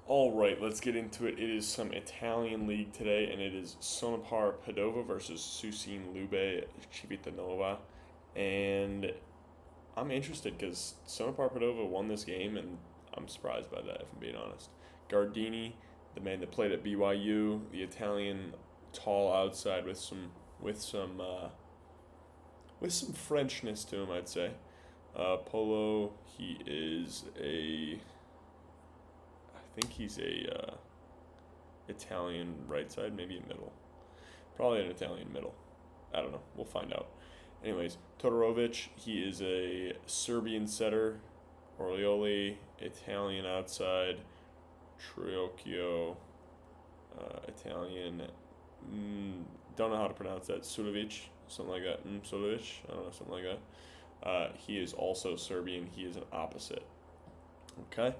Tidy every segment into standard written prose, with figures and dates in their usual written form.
All right, let's get into it. It is some Italian league today, and it is Sonopar Padova versus Susin Lube Civitanova. And I'm interested because Sonopar Padova won this game, and I'm surprised by that, if I'm being honest. Gardini, the man that played at BYU, the Italian tall outside with some with some Frenchness to him, I'd say. Polo, he is a I think he's a Italian right side, maybe a middle. Probably an Italian middle. I don't know. We'll find out. Anyways, Todorovic, he is a Serbian setter. Orioli, Italian outside. Triocchio, Italian. Don't know how to pronounce that. Sudovic, something like that. Sudovic, I don't know, something like that. He is also Serbian. He is an opposite. Okay.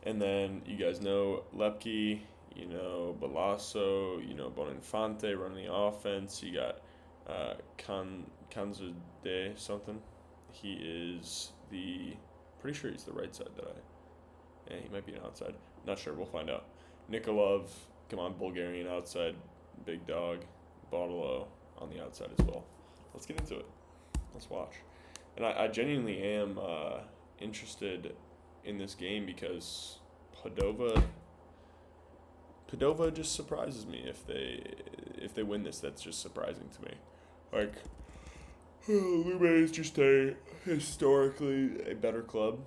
And then you guys know Lepke, you know Balasso, you know Boninfante running the offense. You got Kanzade something. He is pretty sure he's the right side yeah, he might be an outside. Not sure, we'll find out. Nikolov, come on, Bulgarian outside, big dog. Bodolo on the outside as well. Let's get into it. Let's watch. And I genuinely am interested in this game because Padova just surprises me if they win this. That's just surprising to me. Like Lube is just historically a better club,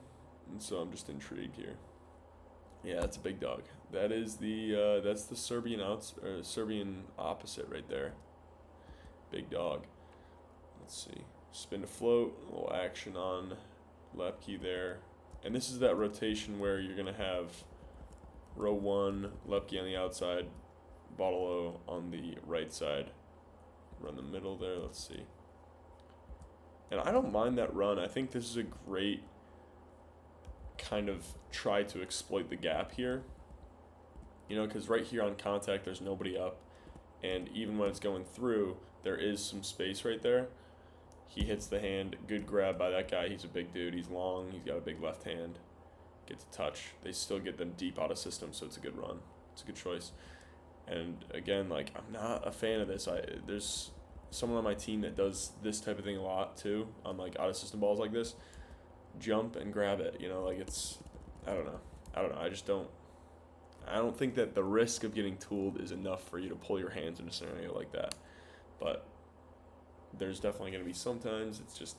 and so I'm just intrigued here. Yeah, that's a big dog. That is that's the Serbian opposite right there. Big dog. Let's see. Spin to float, a little action on Lepke there. And this is that rotation where you're going to have row 1, Lepke on the outside, Bodolo on the right side. Run the middle there, let's see. And I don't mind that run. I think this is a great kind of try to exploit the gap here. You know, because right here on contact, there's nobody up. And even when it's going through, there is some space right there. He hits the hand. Good grab by that guy. He's a big dude. He's long. He's got a big left hand. Gets a touch. They still get them deep out of system, so it's a good run. It's a good choice. And again, like, I'm not a fan of this. There's someone on my team that does this type of thing a lot too. On like out of system balls like this, jump and grab it. You know, like I don't know. I don't think that the risk of getting tooled is enough for you to pull your hands in a scenario like that. But there's definitely going to be sometimes, it's just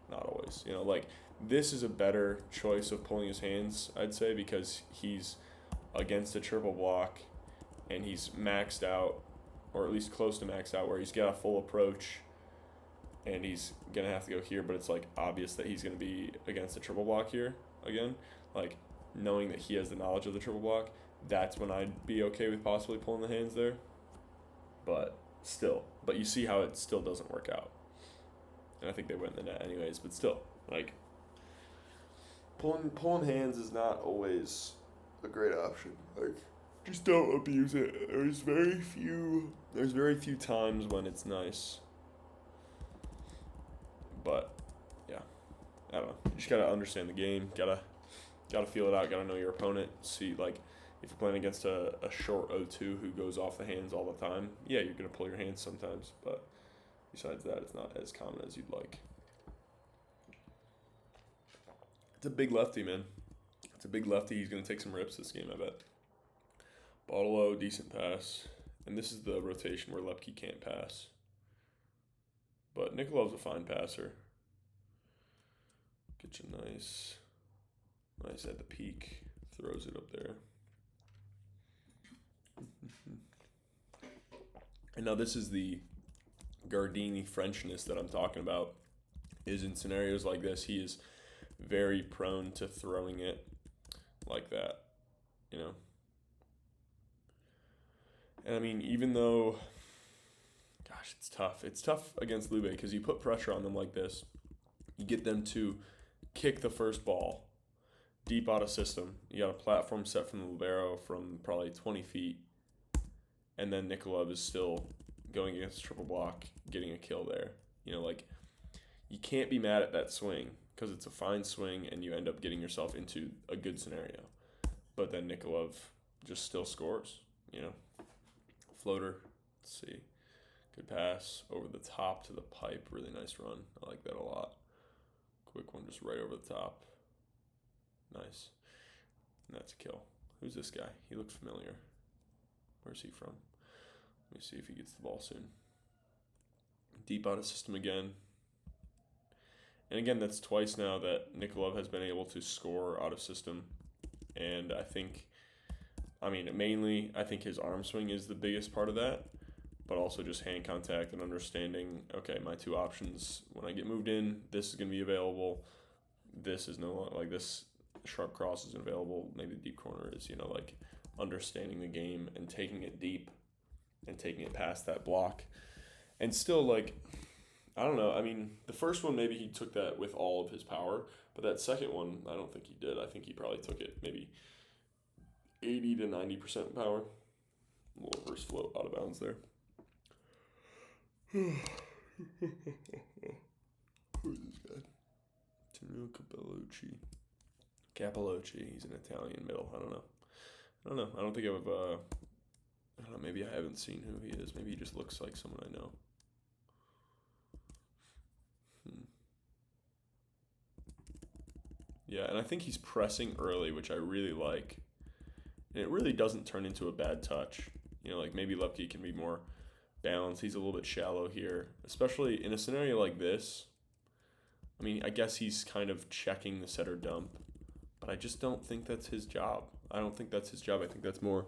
not always. You know, like this is a better choice of pulling his hands, I'd say, because he's against a triple block and he's maxed out, or at least close to maxed out, where he's got a full approach and he's going to have to go here, but it's like obvious that he's going to be against a triple block here again. Like knowing that he has the knowledge of the triple block, that's when I'd be okay with possibly pulling the hands there. But you see how it still doesn't work out. And I think they went in the net anyways, but still, like, pulling hands is not always a great option. Like, just don't abuse it. There's very few times when it's nice. But yeah, I don't know. You just gotta understand the game. Gotta feel it out. Gotta know your opponent. See, like, if you're playing against a short 0-2 who goes off the hands all the time, yeah, you're going to pull your hands sometimes, but besides that, it's not as common as you'd like. It's a big lefty, man. It's a big lefty. He's going to take some rips this game, I bet. Bodolo, decent pass. And this is the rotation where Lepke can't pass. But Nikolov's a fine passer. Get you nice at the peak. Throws it up there. And now this is the Gardini Frenchness that I'm talking about. Is in scenarios like this, he is very prone to throwing it like that, you know. And I mean, even though, gosh, it's tough. It's tough against Lube because you put pressure on them like this. You get them to kick the first ball deep out of system. You got a platform set from the libero from probably 20 feet. And then Nikolov is still going against a triple block, getting a kill there. You know, like, you can't be mad at that swing because it's a fine swing and you end up getting yourself into a good scenario. But then Nikolov just still scores, Floater, let's see. Good pass over the top to the pipe. Really nice run. I like that a lot. Quick one just right over the top. Nice. And that's a kill. Who's this guy? He looks familiar. Where's he from? Let me see if he gets the ball soon. Deep out of system again. And again, that's twice now that Nikolov has been able to score out of system. And mainly, I think his arm swing is the biggest part of that, but also just hand contact and understanding, okay, my two options, when I get moved in, this is going to be available. This is no longer, this sharp cross isn't available. Maybe the deep corner is, understanding the game and taking it deep and taking it past that block. And still, I don't know. The first one, maybe he took that with all of his power, but that second one, I don't think he did. I think he probably took it maybe 80 to 90% power. A little reverse float out of bounds there. Who's this guy? Tino Capellucci. He's an Italian middle. I don't know. I don't think maybe I haven't seen who he is. Maybe he just looks like someone I know. Yeah, and I think he's pressing early, which I really like. And it really doesn't turn into a bad touch. Maybe Lepke can be more balanced. He's a little bit shallow here, especially in a scenario like this. I guess he's kind of checking the setter dump, but I just don't think that's his job. I don't think that's his job. I think that's more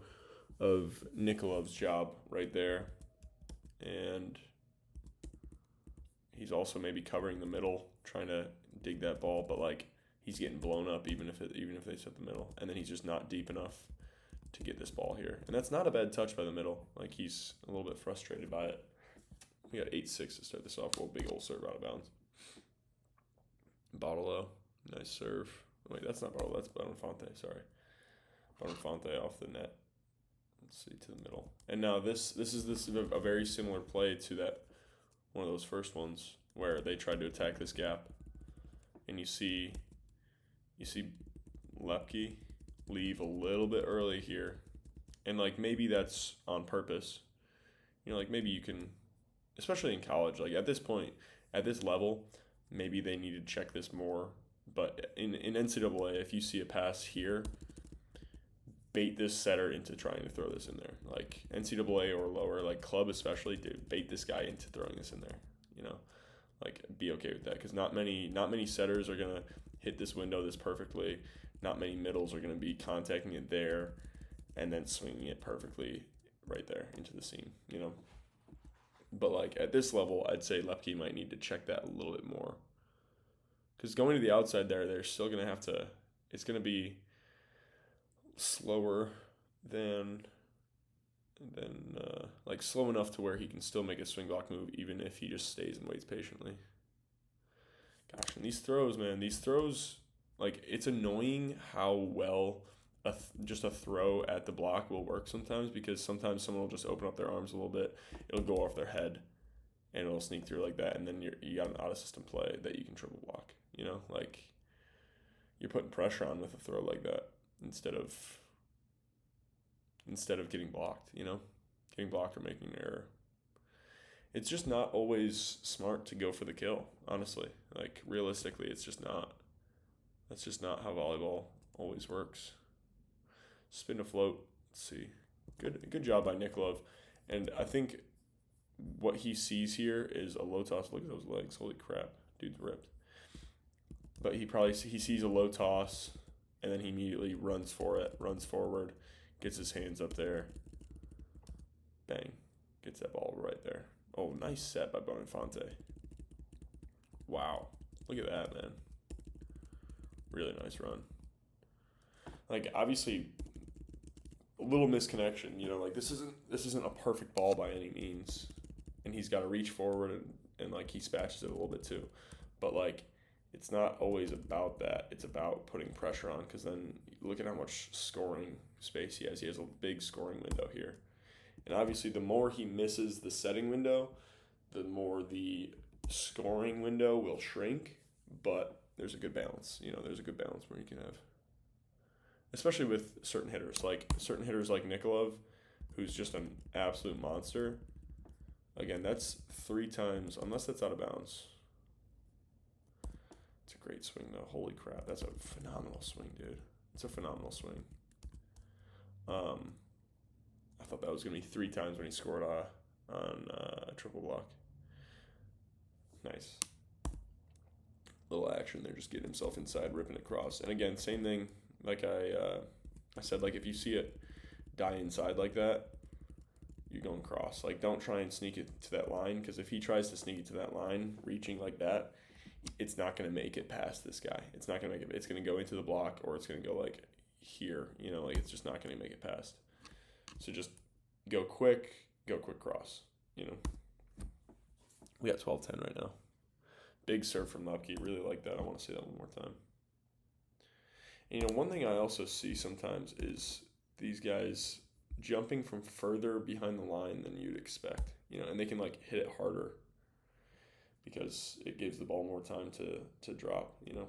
of Nikolov's job right there. And he's also maybe covering the middle, trying to dig that ball, but he's getting blown up even if they set the middle, and then he's just not deep enough to get this ball here. And that's not a bad touch by the middle. He's a little bit frustrated by it. We got 8-6 to start this off. Big old serve out of bounds. Bartolo, nice serve. Wait, that's not Bartolo. That's Bonifante. Sorry, Bonifante off the net. Let's see, to the middle. And now this is a very similar play to that one of those first ones where they tried to attack this gap, and you see Lepke leave a little bit early here, and maybe that's on purpose. Maybe you can, especially in college, at this point, at this level, maybe they need to check this more. But in NCAA, if you see a pass here, bait this setter into trying to throw this in there. NCAA or lower, club especially, bait this guy into throwing this in there. Be okay with that, because not many setters are gonna hit this window this perfectly. Not many middles are gonna be contacting it there, and then swinging it perfectly right there into the seam. But at this level, I'd say Lepke might need to check that a little bit more, because going to the outside there, they're still gonna have to. It's gonna be slower than slow enough to where he can still make a swing block move even if he just stays and waits patiently. Gosh, and these throws, man, it's annoying how well just a throw at the block will work sometimes, because sometimes someone will just open up their arms a little bit, it'll go off their head, and it'll sneak through like that, and then you got an out-of-system play that you can triple block, you're putting pressure on with a throw like that instead of getting blocked, getting blocked or making an error. It's just not always smart to go for the kill, honestly. Realistically, it's just not. That's just not how volleyball always works. Spin to float. Let's see. Good job by Nikolov. And I think what he sees here is a low toss. Look at those legs. Holy crap. Dude's ripped. But he sees a low toss, and then he immediately runs for it, runs forward, gets his hands up there. Bang. Gets that ball right there. Oh, nice set by Bonifante. Wow. Look at that, man. Really nice run. Obviously, a little misconnection. This isn't a perfect ball by any means, and he's got to reach forward and he spatches it a little bit too. But it's not always about that. It's about putting pressure on, because then look at how much scoring space he has. He has a big scoring window here. And obviously, the more he misses the setting window, the more the scoring window will shrink. But there's a good balance. There's a good balance where you can have especially with certain hitters like Nikolov, who's just an absolute monster. Again, that's 3 times, unless that's out of bounds. It's a great swing though. Holy crap, that's a phenomenal swing, dude. It's a phenomenal swing. I thought that was gonna be 3 times when he scored on a triple block. Nice. Little action there, just getting himself inside, ripping it across. And again, same thing. Like I said, like if you see it die inside like that, you're going cross. Like don't try and sneak it to that line, because if he tries to sneak it to that line, reaching like that, it's not going to make it past this guy. It's not going to make it. It's going to go into the block, or it's going to go like here. You know, like it's just not going to make it past. So just go quick cross. You know, we got 12-10 right now. Big serve from Lupke. Really like that. I want to see that one more time. And, you know, one thing I also see sometimes is these guys jumping from further behind the line than you'd expect. You know, and they can like hit it harder because it gives the ball more time to drop, you know.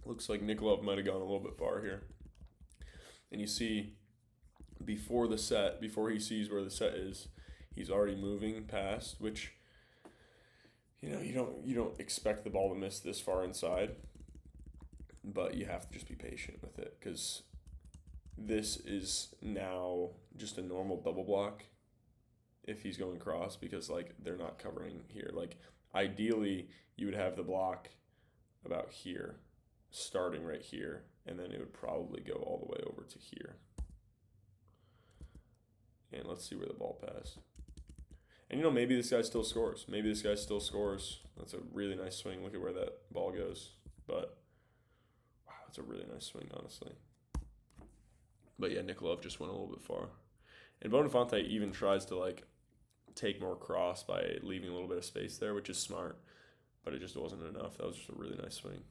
Looks like Nikolov might have gone a little bit far here. And you see before he sees where the set is, he's already moving past, which, you know, you don't expect the ball to miss this far inside, but you have to just be patient with it, because this is now just a normal double block if he's going cross, because like they're not covering here. Like ideally you would have the block about here, starting right here, and then it would probably go all the way over to here. And let's see where the ball passed. And you know, maybe this guy still scores. That's a really nice swing. Look at where that ball goes. But wow, it's a really nice swing, honestly. But yeah, Nikolov just went a little bit far. And Bonifante even tries to like take more cross by leaving a little bit of space there, which is smart, but it just wasn't enough. That was just a really nice swing.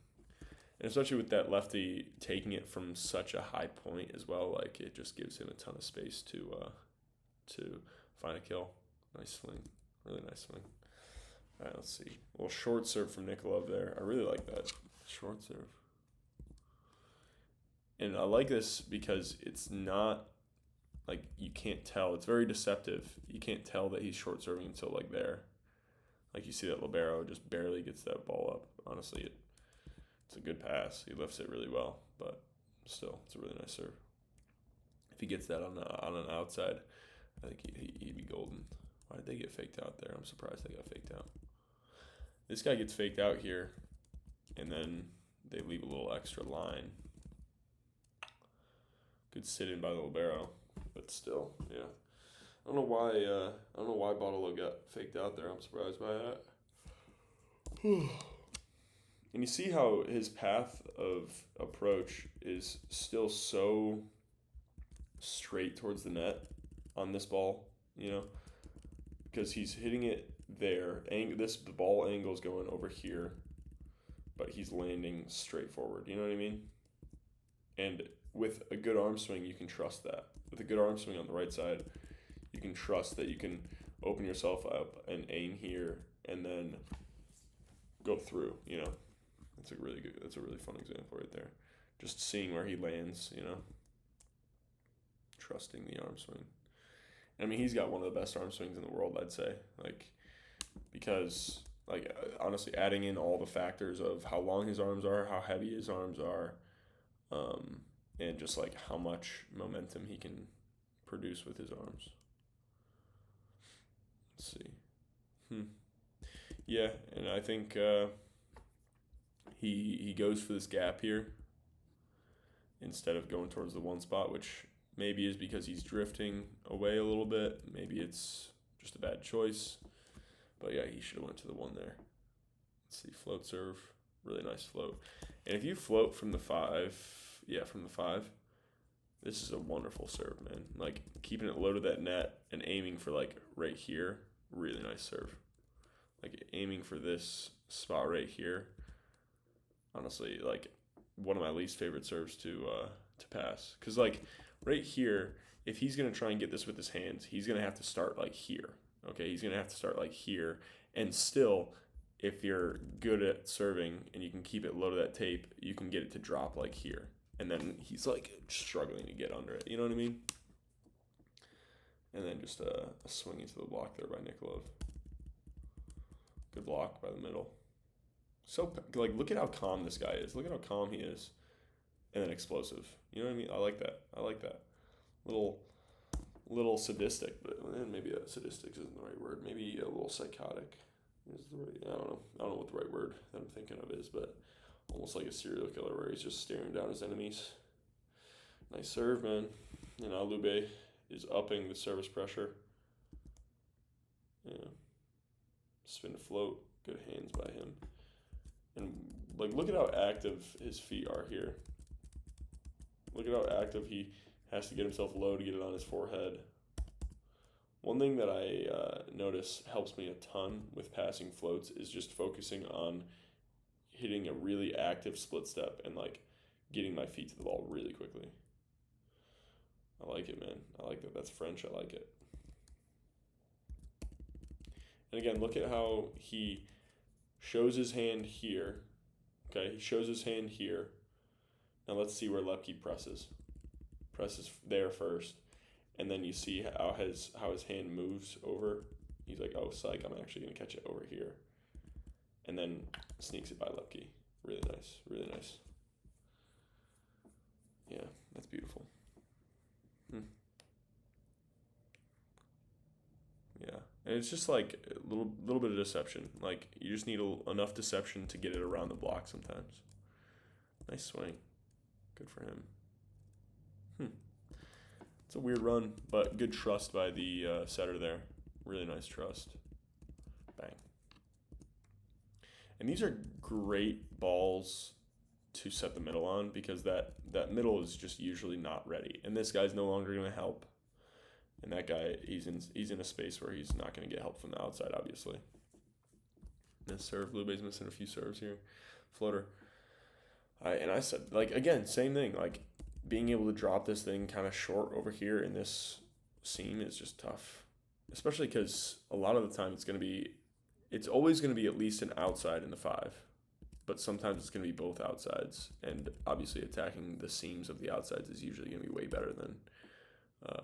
And especially with that lefty taking it from such a high point as well, like it just gives him a ton of space to find a kill. Nice swing. Really nice swing. All right, let's see. A little short serve from Nikolov there. I really like that. Short serve. And I like this because it's not like you can't tell. It's very deceptive. You can't tell that he's short serving until like there. Like you see that libero just barely gets that ball up. Honestly, it's a good pass. He lifts it really well, but still, it's a really nice serve. If he gets that on an outside, I think he'd be golden. Why did they get faked out there? I'm surprised they got faked out. This guy gets faked out here, and then they leave a little extra line. Good sit in by the libero, but still, yeah. I don't know why Padova got faked out there. I'm surprised by that. And you see how his path of approach is still so straight towards the net on this ball, you know, because he's hitting it there. This ball angle is going over here, but he's landing straight forward. You know what I mean? And with a good arm swing, you can trust that. With a good arm swing on the right side, you can trust that you can open yourself up and aim here and then go through, you know. That's a really fun example right there. Just seeing where he lands, you know. Trusting the arm swing. I mean, he's got one of the best arm swings in the world, I'd say. Like, because, like, honestly, adding in all the factors of how long his arms are, how heavy his arms are, and just, like, how much momentum he can produce with his arms. Let's see. Yeah, and I think he goes for this gap here instead of going towards the one spot, which maybe is because he's drifting away a little bit. Maybe it's just a bad choice. But yeah, he should have went to the one there. Let's see, float serve. Really nice float. And if you float from the 5, this is a wonderful serve, man. Like, keeping it low to that net and aiming for, like, right here. Really nice serve. Like, aiming for this spot right here. Honestly, like, one of my least favorite serves to pass. Because, like, right here, if he's going to try and get this with his hands, he's going to have to start, like, here. Okay, he's going to have to start, like, here. And still, if you're good at serving and you can keep it low to that tape, you can get it to drop like here. And then he's like struggling to get under it. You know what I mean? And then just a swing into the block there by Nikolov. Good block by the middle. So, like, look at how calm this guy is. Look at how calm he is. And then explosive. You know what I mean? I like that. I like that. Little sadistic, but maybe sadistic isn't the right word. Maybe a little psychotic is the right. I don't know. I don't know what the right word that I'm thinking of is, but almost like a serial killer where he's just staring down his enemies. Nice serve, man. And now Lube is upping the service pressure. Yeah. Spin to float. Good hands by him. And like, look at how active his feet are here. Look at how active he has to get himself low to get it on his forehead. One thing that I notice helps me a ton with passing floats is just focusing on hitting a really active split step and like getting my feet to the ball really quickly. I like it, man. I like that. That's French. I like it. And again, look at how he shows his hand here. Okay, he shows his hand here. Now let's see where Lepke presses. Presses there first. And then you see how his hand moves over. He's like, oh, psych, I'm actually going to catch it over here. And then sneaks it by Lepke. Really nice. Really nice. Yeah, that's beautiful. Yeah. And it's just like a little bit of deception. Like, you just need enough deception to get it around the block sometimes. Nice swing. Good for him. It's a weird run, but good trust by the setter there. Really nice trust. Bang. And these are great balls to set the middle on because that middle is just usually not ready. And this guy's no longer going to help. And that guy, he's in a space where he's not going to get help from the outside, obviously. This serve, Lube's missing a few serves here. Floater. And I said, like, again, same thing. Like, being able to drop this thing kind of short over here in this seam is just tough. Especially because a lot of the time it's always going to be at least an outside in the 5. But sometimes it's going to be both outsides. And obviously attacking the seams of the outsides is usually going to be way better than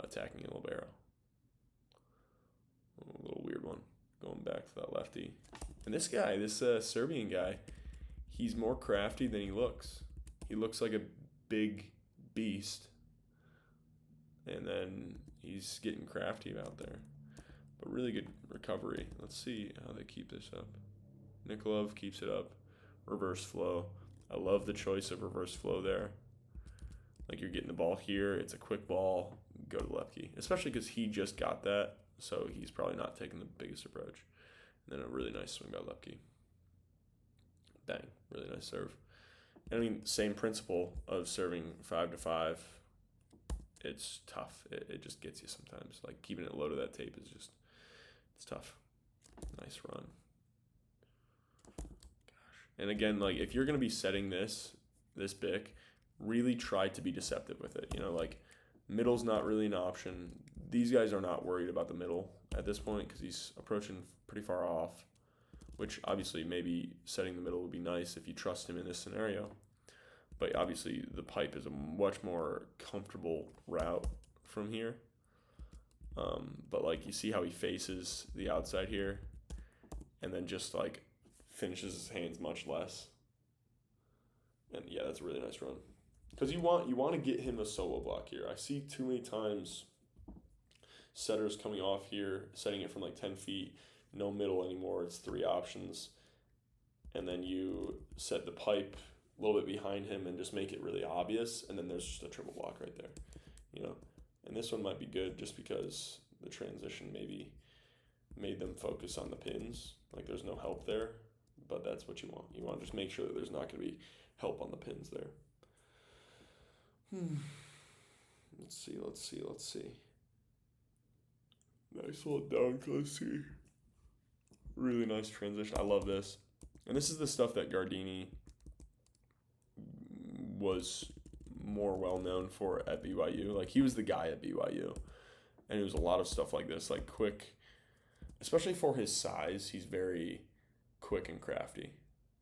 attacking a libero. A little weird one. Going back to that lefty. And this guy, this Serbian guy, he's more crafty than he looks. He looks like a big beast. And then he's getting crafty out there. But really good recovery. Let's see how they keep this up. Nikolov keeps it up. Reverse flow. I love the choice of reverse flow there. Like, you're getting the ball here. It's a quick ball. Go to Lepke. Especially because he just got that. So he's probably not taking the biggest approach. And then a really nice swing by Lepke. Bang. Really nice serve. And I mean, same principle of serving 5-5. It's tough. It just gets you sometimes. Like, keeping it low to that tape is just, it's tough. Nice run. Gosh. And again, like, if you're going to be setting this big, really try to be deceptive with it. You know, like, middle's not really an option. These guys are not worried about the middle at this point because he's approaching pretty far off, which obviously maybe setting the middle would be nice if you trust him in this scenario. But obviously the pipe is a much more comfortable route from here. But like, you see how he faces the outside here and then just like finishes his hands much less. And yeah, that's a really nice run. Because you want to get him a solo block here. I see too many times setters coming off here, setting it from like 10 feet, no middle anymore. It's 3 options. And then you set the pipe a little bit behind him and just make it really obvious. And then there's just a triple block right there, you know. And this one might be good just because the transition maybe made them focus on the pins. Like, there's no help there, but that's what you want. You want to just make sure that there's not going to be help on the pins there. Let's see. Nice little dunk. Let's see. Really nice transition. I love this. And this is the stuff that Gardini was more well known for at BYU. Like, he was the guy at BYU. And it was a lot of stuff like this, like quick, especially for his size. He's very quick and crafty.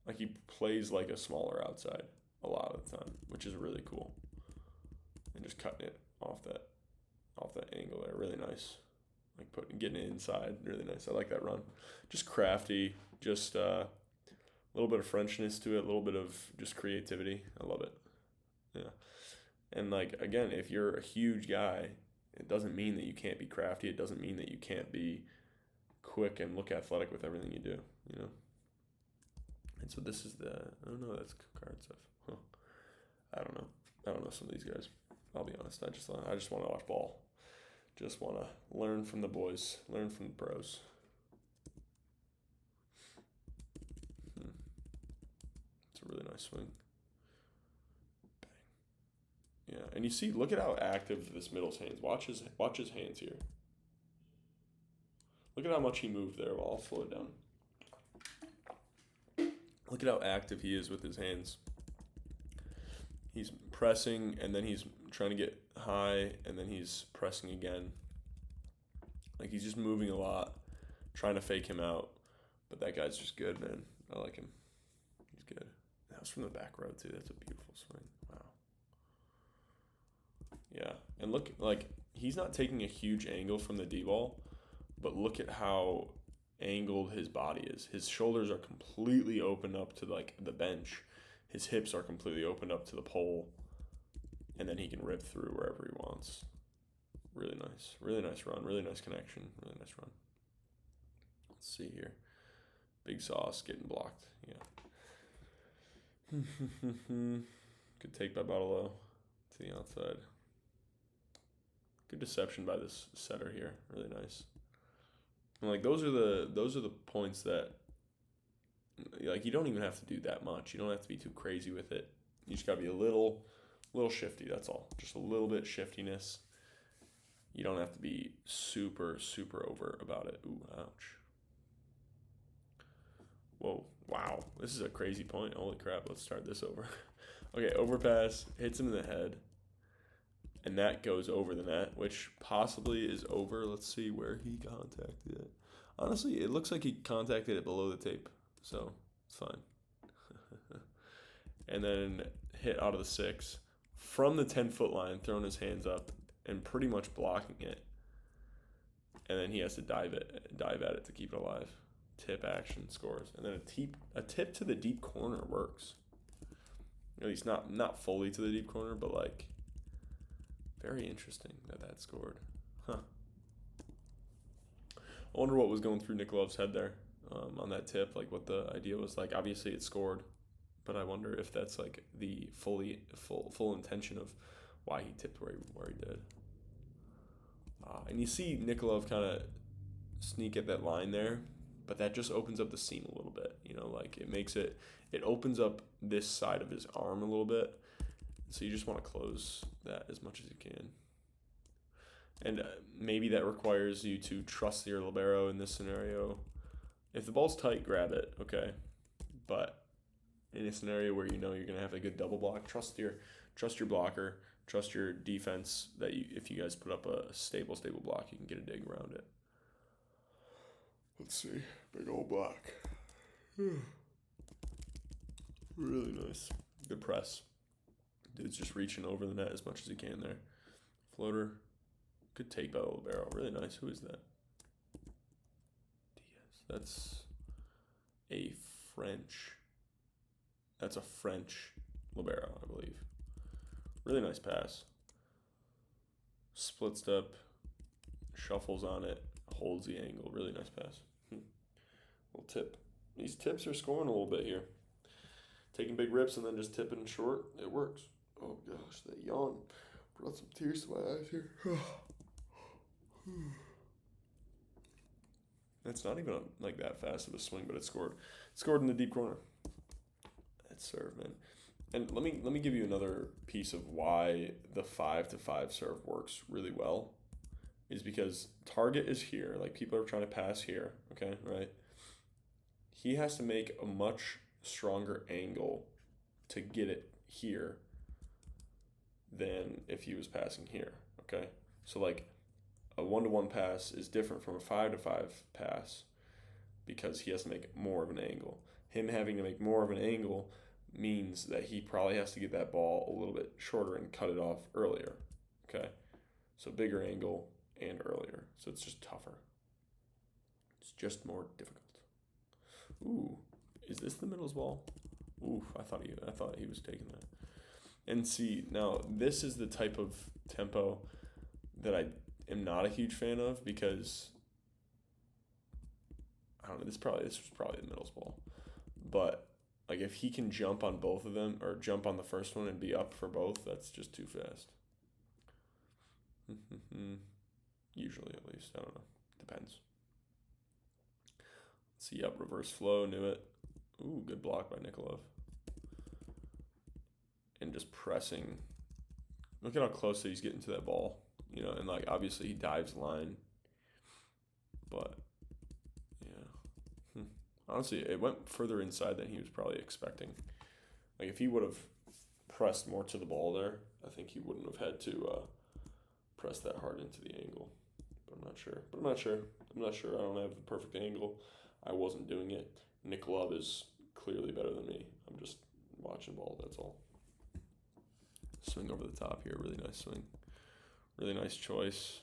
Like he plays like a smaller outside a lot of the time, which is really cool. And just cutting it off that angle there, really nice. Like getting it inside, really nice. I like that run. Just crafty, just a little bit of Frenchness to it, a little bit of just creativity. I love it. Yeah. And like again, if you're a huge guy, it doesn't mean that you can't be crafty. It doesn't mean that you can't be quick and look athletic with everything you do, you know? And so this is I don't know, that's card stuff. Huh. I don't know some of these guys. I'll be honest. I just want to watch ball. Just want to learn from the boys, learn from the pros. It's a really nice swing. Bang. Yeah, and you see, look at how active this middle's hands. Watch his hands here. Look at how much he moved there. Well, I'll slow it down. Look at how active he is with his hands. He's pressing, and then he's trying to get high, and then he's pressing again. Like, he's just moving a lot, trying to fake him out. But that guy's just good, man. I like him. He's good. That was from the back row, too. That's a beautiful swing. Wow. Yeah. And look, like, he's not taking a huge angle from the D-ball, but look at how angled his body is. His shoulders are completely open up to, like, the bench. His hips are completely opened up to the pole, and then he can rip through wherever he wants. Really nice run, really nice connection, really nice run. Let's see here. Big Sauce getting blocked, yeah. Good take by Padova to the outside. Good deception by this setter here, really nice. And like those are the points that, like, you don't even have to do that much. You don't have to be too crazy with it. You just gotta be a little shifty. That's all. Just a little bit shiftiness. You don't have to be super over about it. Ooh, ouch. Whoa, wow. This is a crazy point. Holy crap. Let's start this over. Okay, overpass hits him in the head, and that goes over the net, which possibly is over. Let's see where he contacted it. Honestly, it looks like he contacted it below the tape. So it's fine. And then hit out of the 6 from the 10-foot line, throwing his hands up and pretty much blocking it. And then he has to dive at it to keep it alive. Tip action, scores. And then a tip to the deep corner works. At least not fully to the deep corner, but like very interesting that scored. Huh. I wonder what was going through Nikolov's head there. On that tip, like what the idea was. Like, obviously it scored, but I wonder if that's like the full intention of why he tipped where he did. And you see Nikolov kind of sneak at that line there, but that just opens up the seam a little bit, you know, like it opens up this side of his arm a little bit, so you just want to close that as much as you can. And maybe that requires you to trust your libero in this scenario. If the ball's tight, grab it, okay? But in a scenario where you know you're gonna have a good double block, trust your blocker, trust your defense that if you guys put up a stable block, you can get a dig around it. Let's see, big old block. Really nice. Good press. Dude's just reaching over the net as much as he can there. Floater. Good take by the libero. Really nice. Who is that? That's a French libero, I believe. Really nice pass. Split step, shuffles on it, holds the angle. Really nice pass. Little tip. These tips are scoring a little bit here. Taking big rips and then just tipping short. It works. Oh gosh, that yawn brought some tears to my eyes here. It's not even like that fast of a swing, but it scored. It scored in the deep corner. That serve, man. And let me give you another piece of why the 5-to-5 serve works really well. Is because target is here. Like, people are trying to pass here. Okay, right? He has to make a much stronger angle to get it here than if he was passing here. Okay, so like, a 1-to-1 pass is different from a 5-to-5 pass because he has to make more of an angle. Him having to make more of an angle means that he probably has to get that ball a little bit shorter and cut it off earlier. Okay? So bigger angle and earlier. So it's just tougher. It's just more difficult. Ooh, is this the middle's ball? Ooh, I thought he was taking that. And see, now this is the type of tempo that I am not a huge fan of because I don't know, this was probably the middle's ball. But like if he can jump on both of them or jump on the first one and be up for both, that's just too fast. Usually, at least. I don't know. Depends. Let's see, up reverse flow, knew it. Ooh, good block by Nikolov. And just pressing. Look at how close that he's getting to that ball. You know, and like obviously he dives line. But yeah. Honestly, it went further inside than he was probably expecting. Like if he would have pressed more to the ball there, I think he wouldn't have had to press that hard into the angle. But I'm not sure. I don't have the perfect angle. I wasn't doing it. Nikolov is clearly better than me. I'm just watching ball, that's all. Swing over the top here, really nice swing. Really nice choice.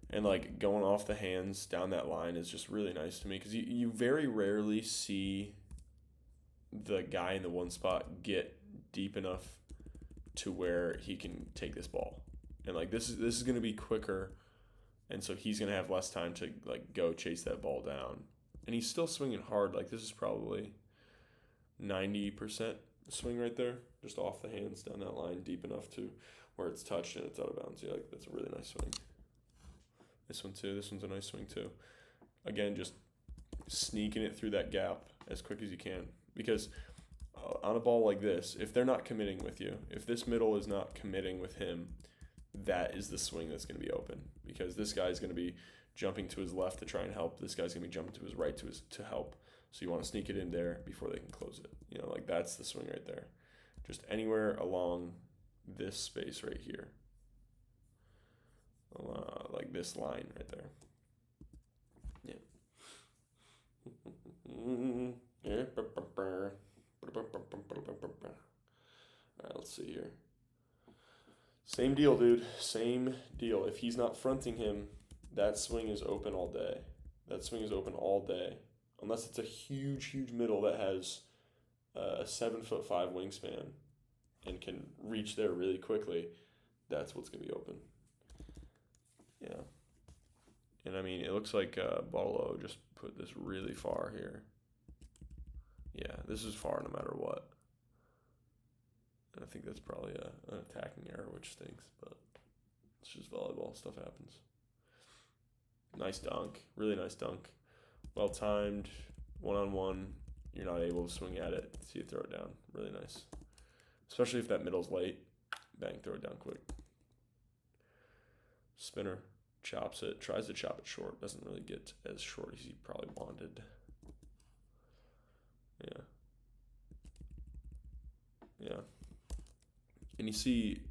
And like going off the hands down that line is just really nice to me because you very rarely see the guy in the one spot get deep enough to where he can take this ball. And like this is going to be quicker, and so he's going to have less time to like go chase that ball down. And he's still swinging hard. Like this is probably 90% swing right there, just off the hands down that line, deep enough to where it's touched and it's out of bounds. Yeah, like that's a really nice swing. This one too. This one's a nice swing too. Again, just sneaking it through that gap as quick as you can. Because on a ball like this, if they're not committing with you, if this middle is not committing with him, that is the swing that's going to be open. Because this guy's going to be jumping to his left to try and help. This guy's going to be jumping to his right to help. So you want to sneak it in there before they can close it. You know, like that's the swing right there. Just anywhere along this space right here. Like this line right there. Yeah. Alright, let's see here. Same deal, dude. Same deal. If he's not fronting him, that swing is open all day. That swing is open all day. Unless it's a huge, huge middle that has a 7'5" wingspan and can reach there really quickly, that's what's going to be open. Yeah. And I mean, it looks like Padova just put this really far here. Yeah, this is far no matter what. And I think that's probably an attacking error, which stinks, but it's just volleyball. Stuff happens. Nice dunk. Really nice dunk. Well timed. One-on-one. You're not able to swing at it. See you throw it down. Really nice. Especially if that middle's late. Bang, throw it down quick. Spinner. Chops it. Tries to chop it short. Doesn't really get as short as he probably wanted. Yeah. And you see,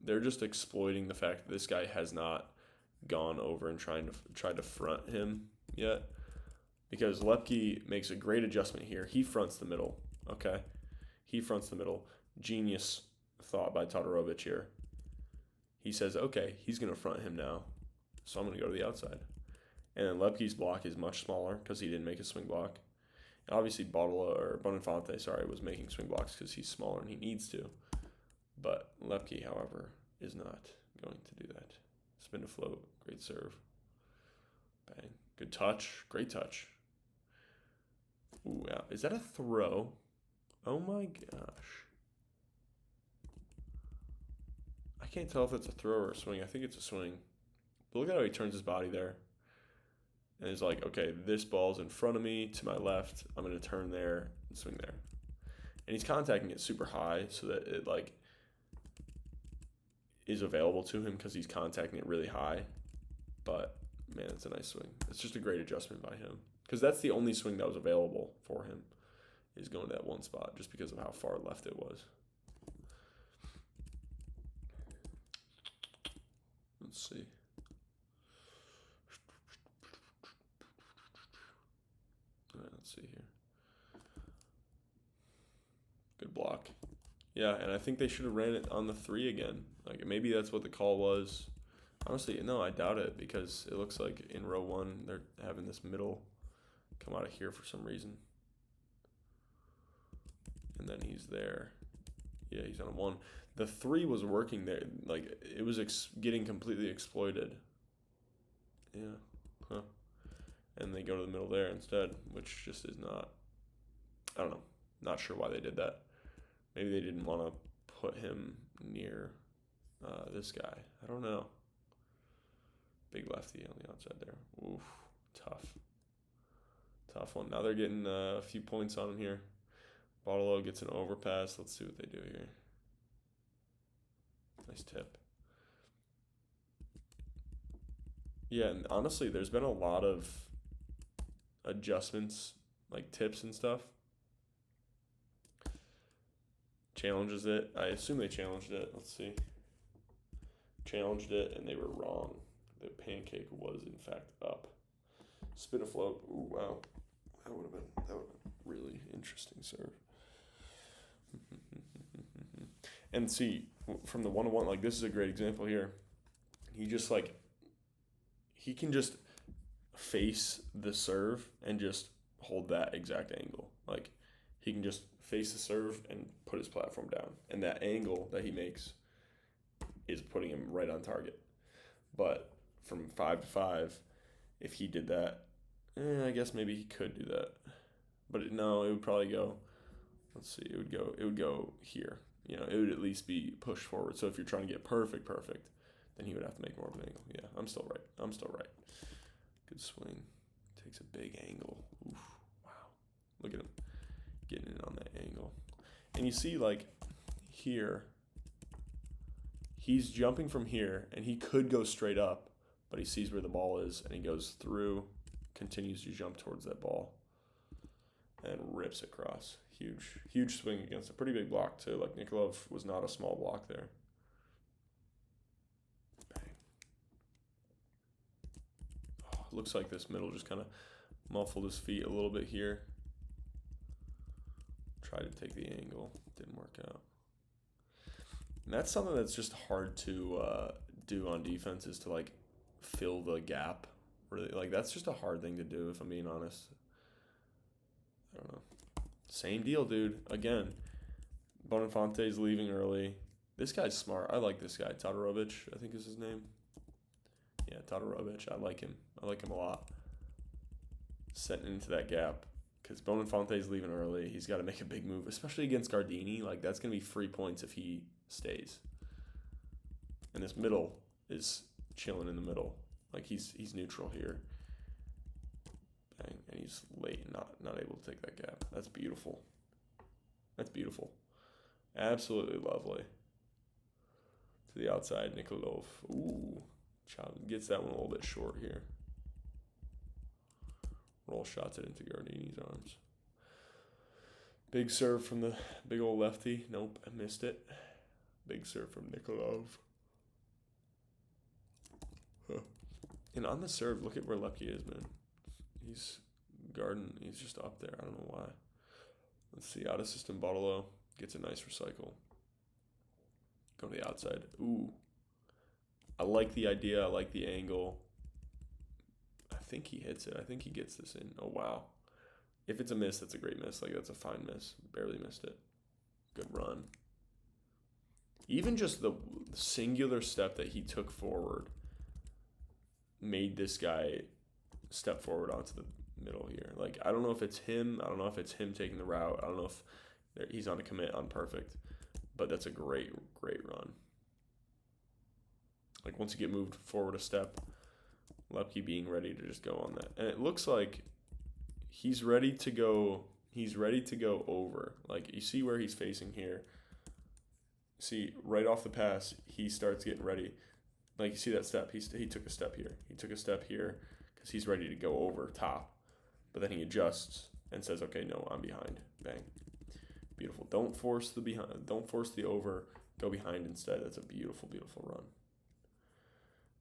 they're just exploiting the fact that this guy has not gone over and tried to front him yet. Because Lepke makes a great adjustment here. He fronts the middle, okay? He fronts the middle. Genius thought by Todorovic here. He says, okay, he's going to front him now, so I'm going to go to the outside. And then Lepke's block is much smaller because he didn't make a swing block. And obviously, Bonifante, was making swing blocks because he's smaller and he needs to. But Lepke, however, is not going to do that. Spin to float, great serve. Bang. Good touch, great touch. Ooh, yeah. Is that a throw? Oh my gosh. I can't tell if it's a throw or a swing. I think it's a swing. But look at how he turns his body there. And he's like, okay, this ball's in front of me to my left. I'm going to turn there and swing there. And he's contacting it super high so that it like is available to him because he's contacting it really high. But man, it's a nice swing. It's just a great adjustment by him. Because that's the only swing that was available for him, is going to that one spot just because of how far left it was. Let's see. Let's see here. Good block. Yeah, and I think they should have ran it on the 3 again. Like, maybe that's what the call was. Honestly, no, I doubt it, because it looks like in row 1, they're having this middle come out of here for some reason. And then he's there. Yeah, he's on a 1. The 3 was working there. Like, it was getting completely exploited. Yeah. Huh. And they go to the middle there instead, which just is not, I don't know. Not sure why they did that. Maybe they didn't want to put him near this guy. I don't know. Big lefty on the outside there. Oof, tough. Tough one. Now they're getting a few points on him here. Padova gets an overpass. Let's see what they do here. Nice tip. Yeah, and honestly, there's been a lot of adjustments, like tips and stuff. Challenges it. I assume they challenged it. Let's see. Challenged it, and they were wrong. The pancake was, in fact, up. Spin a float. Ooh, wow. That would have been really interesting serve. And see, from the 1-1, like, this is a great example here. He just, like, he can just face the serve and just hold that exact angle. Like, he can just face the serve and put his platform down. And that angle that he makes is putting him right on target. But from 5-5, if he did that, I guess maybe he could do that. But no, it would probably go, let's see, it would go here. You know, it would at least be pushed forward. So if you're trying to get perfect, then he would have to make more of an angle. Yeah, I'm still right. Good swing. Takes a big angle. Oof, wow. Look at him getting in on that angle. And you see, like, here, he's jumping from here, and he could go straight up, but he sees where the ball is, and he goes through, continues to jump towards that ball, and rips across. Huge swing against a pretty big block, too. Like, Nikolov was not a small block there. Bang. Oh, looks like this middle just kind of muffled his feet a little bit here. Tried to take the angle. Didn't work out. And that's something that's just hard to do on defense, is to, like, fill the gap. Really, like, that's just a hard thing to do, if I'm being honest. I don't know. Same deal, dude. Again, Bonafonte's leaving early. This guy's smart. I like this guy. Todorovic, I think is his name. Yeah, Todorovic. I like him. I like him a lot. Setting into that gap. Because Bonafonte's leaving early. He's got to make a big move, especially against Gardini. Like, that's going to be free points if he stays. And this middle is chilling in the middle. Like, he's neutral here. Bang. And he's late and not able to take that gap. That's beautiful. That's beautiful. Absolutely lovely. To the outside, Nikolov. Ooh. Gets that one a little bit short here. Roll shots it into Gardini's arms. Big serve from the big old lefty. Nope, I missed it. Big serve from Nikolov. Huh. And on the serve, look at where Lepke is, man. He's just up there. I don't know why. Let's see. Out of system, Padova gets a nice recycle. Go to the outside. Ooh. I like the idea. I like the angle. I think he hits it. I think he gets this in. Oh, wow. If it's a miss, that's a great miss. Like, that's a fine miss. Barely missed it. Good run. Even just the singular step that he took forward made this guy step forward onto the middle here. Like, I don't know if it's him. I don't know if it's him taking the route. I don't know if he's on a commit on perfect. But that's a great run. Like, once you get moved forward a step, Lepke being ready to just go on that. And it looks like he's ready to go over. Like, you see where he's facing here. See, right off the pass, he starts getting ready. Like, you see that step. He took a step here. He took a step here because he's ready to go over top. But then he adjusts and says, okay, no, I'm behind. Bang. Beautiful. Don't force the behind. Don't force the over. Go behind instead. That's a beautiful, beautiful run.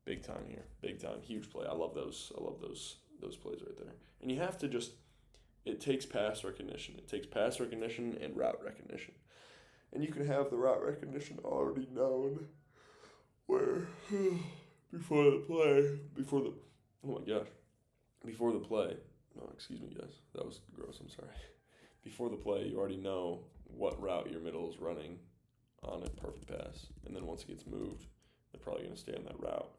Big time here. Big time. Huge play. I love those plays right there. And you have to just it takes pass recognition. It takes pass recognition and route recognition. And you can have the route recognition already known where before the play, oh, excuse me, guys. That was gross. I'm sorry. Before the play, you already know what route your middle is running on a perfect pass. And then once it gets moved, they're probably going to stay on that route.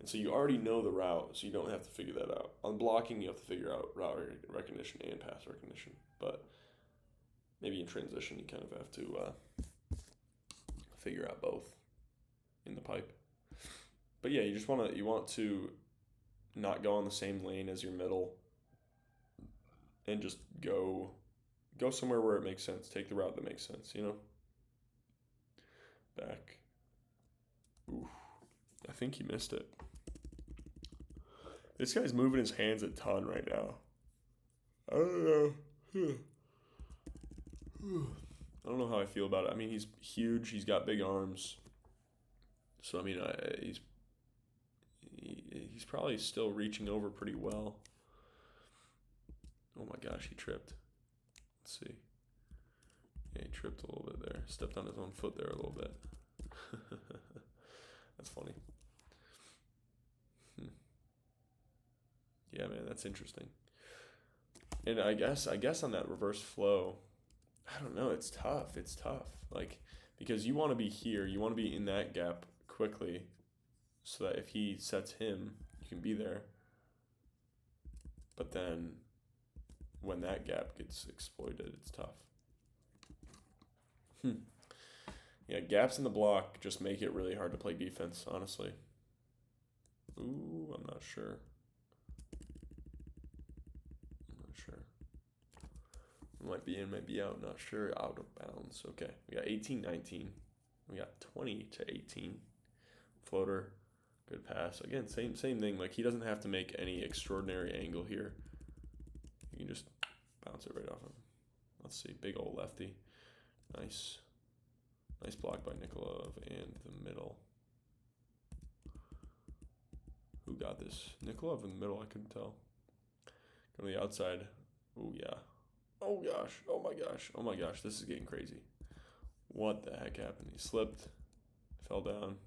And so you already know the route, so you don't have to figure that out. On blocking, you have to figure out route recognition and pass recognition. But maybe in transition, you kind of have to figure out both in the pipe. But yeah, you want to not go on the same lane as your middle and just go somewhere where it makes sense. Take the route that makes sense, Back. Ooh, I think he missed it. This guy's moving his hands a ton right now. I don't know. I don't know how I feel about it. I mean, he's huge. He's got big arms. So, I mean, he's probably still reaching over pretty well. Oh my gosh, he tripped. Let's see. Yeah, he tripped a little bit there. Stepped on his own foot there a little bit. That's funny. Yeah, man, that's interesting. And I guess on that reverse flow, I don't know, it's tough. Like, because you want to be here, you want to be in that gap quickly so that if he sets him, you can be there. But then when that gap gets exploited, it's tough. Yeah, gaps in the block just make it really hard to play defense, honestly. Ooh, I'm not sure. Might be in, might be out, not sure. Out of bounds. Okay, we got 18-19. We got 20-18. Floater, good pass. Again, same thing. Like, he doesn't have to make any extraordinary angle here. You can just bounce it right off him. Let's see, big old lefty. Nice block by Nikolov and the middle. Who got this? Nikolov in the middle, I couldn't tell. Go to the outside. Oh, yeah. Oh gosh, oh my gosh, this is getting crazy. What the heck happened? He slipped, fell down.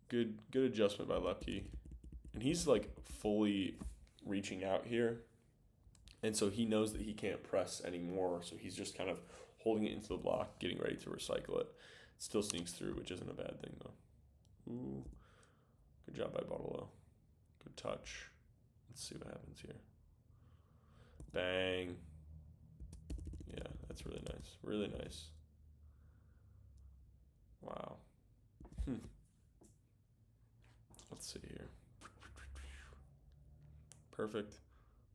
Good adjustment by Lepke. And he's like fully reaching out here. And so he knows that he can't press anymore, so he's just kind of holding it into the block, getting ready to recycle it. Still sneaks through, which isn't a bad thing though. Ooh, good job by Padova. Good touch. Let's see what happens here. Bang. Yeah, that's really nice. Really nice. Wow. Let's see here. Perfect.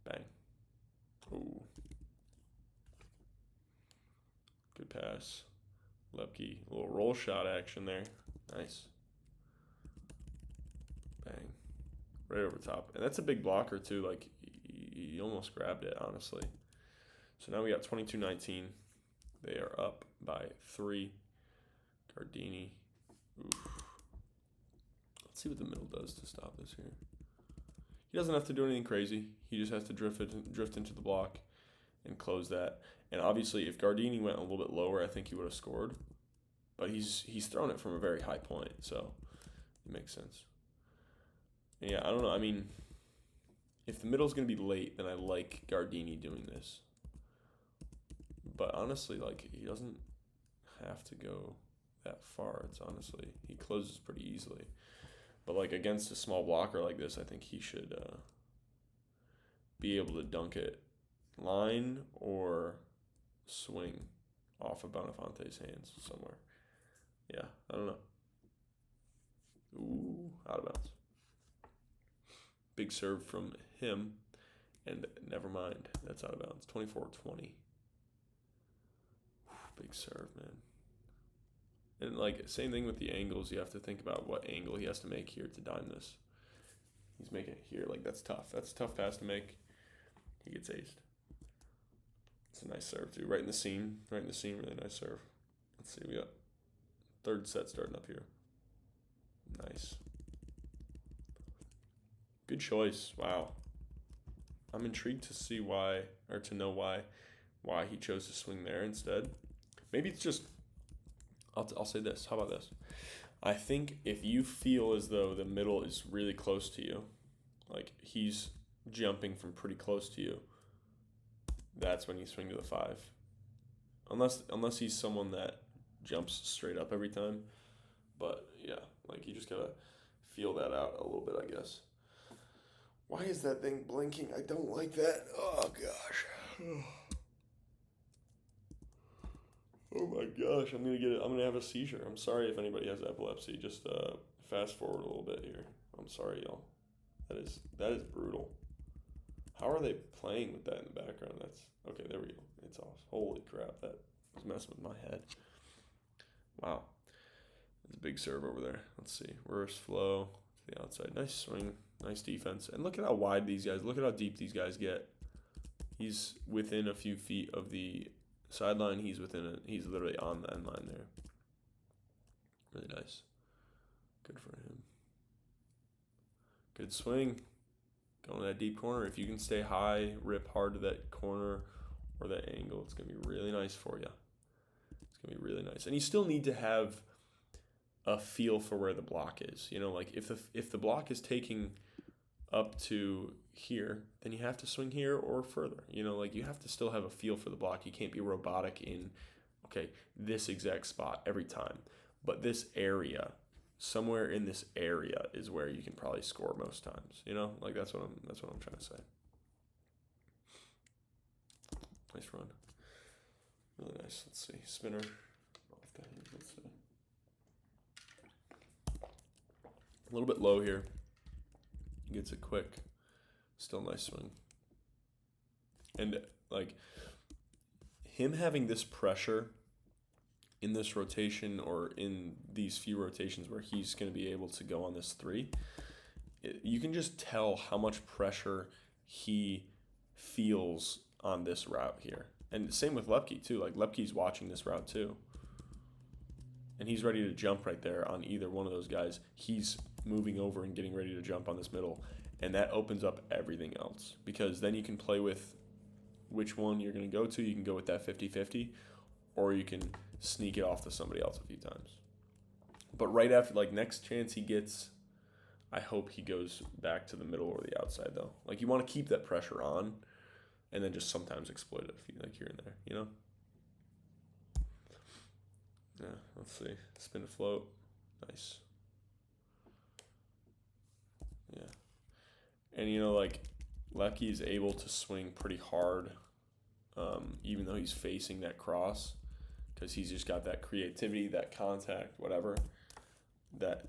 Bang. Ooh. Good pass. Lepke. A little roll shot action there. Nice. Bang. Right over top. And that's a big blocker too. Like, he almost grabbed it, honestly. So now we got 22-19. They are up by 3. Gardini. Oof. Let's see what the middle does to stop this here. He doesn't have to do anything crazy. He just has to drift into the block and close that. And obviously, if Gardini went a little bit lower, I think he would have scored. But he's thrown it from a very high point, so it makes sense. And yeah, I don't know. I mean, if the middle's going to be late, then I like Gardini doing this. But honestly, like, he doesn't have to go that far. It's honestly, he closes pretty easily. But like against a small blocker like this, I think he should be able to dunk it line or swing off of Bonafante's hands somewhere. Yeah, I don't know. Ooh, out of bounds. Big serve from him, and never mind. That's out of bounds. 24-20. Big serve, man. And, like, same thing with the angles. You have to think about what angle he has to make here to dime this. He's making it here. Like, that's tough. That's a tough pass to make. He gets aced. It's a nice serve, too. Right in the seam. Right in the seam. Really nice serve. Let's see. We got third set starting up here. Nice. Good choice. Wow. I'm intrigued to see why, or to know why he chose to swing there instead. Maybe it's just, I'll say this. How about this? I think if you feel as though the middle is really close to you, like he's jumping from pretty close to you, that's when you swing to the 5. Unless he's someone that jumps straight up every time. But yeah, like you just gotta feel that out a little bit, I guess. Why is that thing blinking? I don't like that. Oh gosh. Oh my gosh, I'm gonna have a seizure. I'm sorry if anybody has epilepsy. Just fast forward a little bit here. I'm sorry, y'all. That is brutal. How are they playing with that in the background? That's okay. There we go. It's off. Holy crap! That was messing with my head. Wow. There's a big serve over there. Let's see. Reverse flow to the outside. Nice swing. Nice defense. And look at how wide these guys. Look at how deep these guys get. He's within a few feet of the sideline. He's literally on the end line there. Really nice. Good for him. Good swing. Going to that deep corner. If you can stay high, rip hard to that corner or that angle, it's going to be really nice for you. It's going to be really nice. And you still need to have a feel for where the block is. You know, like if the block is taking up to here, then you have to swing here or further. You know, like you have to still have a feel for the block. You can't be robotic in, okay, this exact spot every time. But this area, somewhere in this area is where you can probably score most times. You know, like that's what I'm trying to say. Nice run. Really nice. Let's see. Spinner. Off the hinge. Let's see. A little bit low here. Gets it quick. Still nice swing. And like him having this pressure in this rotation or in these few rotations where he's going to be able to go on this 3, you can just tell how much pressure he feels on this route here. And same with Lepke too. Like Lepke's watching this route too. And he's ready to jump right there on either one of those guys. He's moving over and getting ready to jump on this middle. And that opens up everything else. Because then you can play with which one you're going to go to. You can go with that 50-50. Or you can sneak it off to somebody else a few times. But right after, like, next chance he gets, I hope he goes back to the middle or the outside, though. Like, you want to keep that pressure on and then just sometimes exploit it if you, like, here and there, you know? Yeah, let's see. Spin to float. Nice. Yeah. And, you know, like, Lepke is able to swing pretty hard even though he's facing that cross because he's just got that creativity, that contact, whatever. That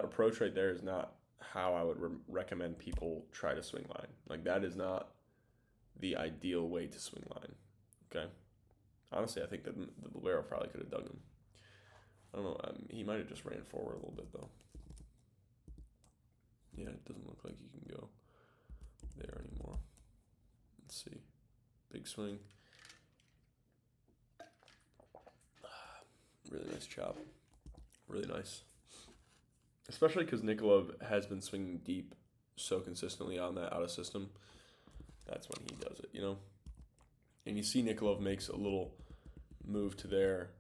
approach right there is not how I would recommend people try to swing line. Like, that is not the ideal way to swing line, okay? Honestly, I think that the libero probably could have dug him. I don't know. He might have just ran forward a little bit, though. Yeah, it doesn't look like he can go there anymore. Let's see. Big swing. Really nice chop. Really nice. Especially because Nikolov has been swinging deep so consistently on that out of system. That's when he does it, you know? And you see Nikolov makes a little move to there,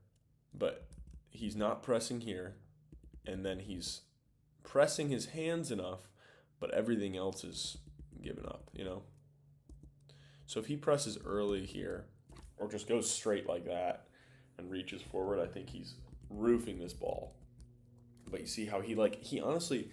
but he's not pressing here, and then he's pressing his hands enough, but everything else is given up, you know? So if he presses early here, or just goes straight like that and reaches forward, I think he's roofing this ball. But you see how he honestly,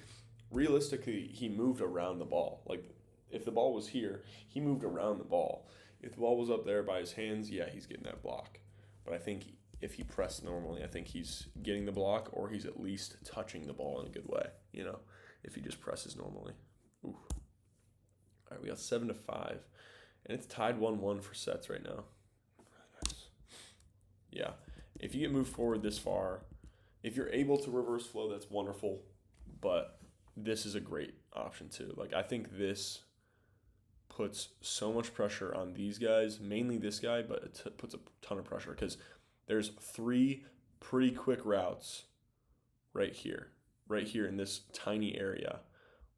realistically, he moved around the ball. Like, if the ball was here, he moved around the ball. If the ball was up there by his hands, yeah, he's getting that block. But I think if he pressed normally, I think he's getting the block, or he's at least touching the ball in a good way, you know, if he just presses normally. Ooh. All right, we got 7-5. And it's tied 1-1 for sets right now. Really nice. Yeah. If you get moved forward this far, if you're able to reverse flow, that's wonderful. But this is a great option too. Like, I think this puts so much pressure on these guys, mainly this guy, but it puts a ton of pressure because there's 3 pretty quick routes right here in this tiny area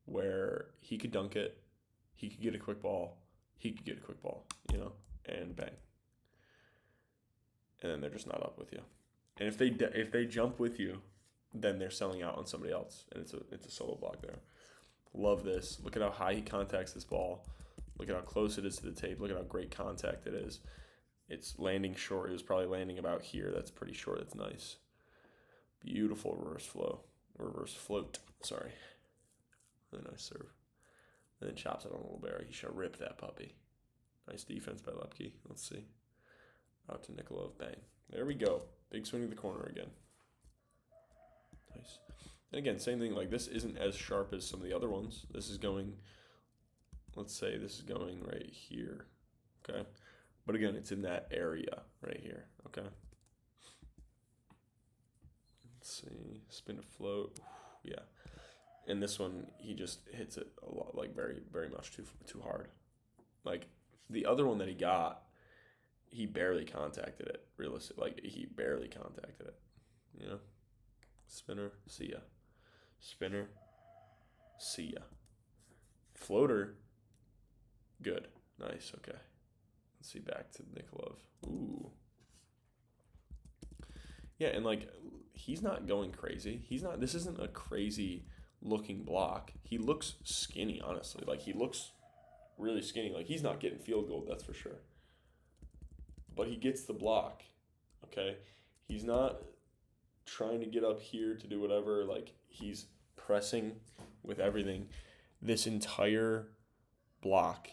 where he could dunk it. He could get a quick ball. He could get a quick ball, you know, and bang. And then they're just not up with you. And if they jump with you, then they're selling out on somebody else, and it's a solo block there. Love this. Look at how high he contacts this ball. Look at how close it is to the tape. Look at how great contact it is. It's landing short. It was probably landing about here. That's pretty short. That's nice. Beautiful reverse float. Sorry. Really nice serve. And then chops it on a little barrel. He should rip that puppy. Nice defense by Lepke. Let's see. Out to Nikolov. Bang. There we go. Big swing to the corner again. Nice. And again, same thing. Like, this isn't as sharp as some of the other ones. This is going, let's say this is going right here. Okay. But again, it's in that area right here. Okay. Let's see. Spin to float. Yeah. And this one, he just hits it a lot, like very, very much too hard. Like, the other one that he got, he barely contacted it. Realistic, like, he barely contacted it. You know? Spinner, see ya. Spinner, see ya. Floater, good. Nice, okay. Let's see, back to Nikolov. Ooh. Yeah, and, like, he's not going crazy. This isn't a crazy looking block. He looks skinny, honestly. Like, he looks really skinny. Like, he's not getting field goal, that's for sure. But he gets the block, okay? He's not trying to get up here to do whatever. Like, he's pressing with everything. This entire block,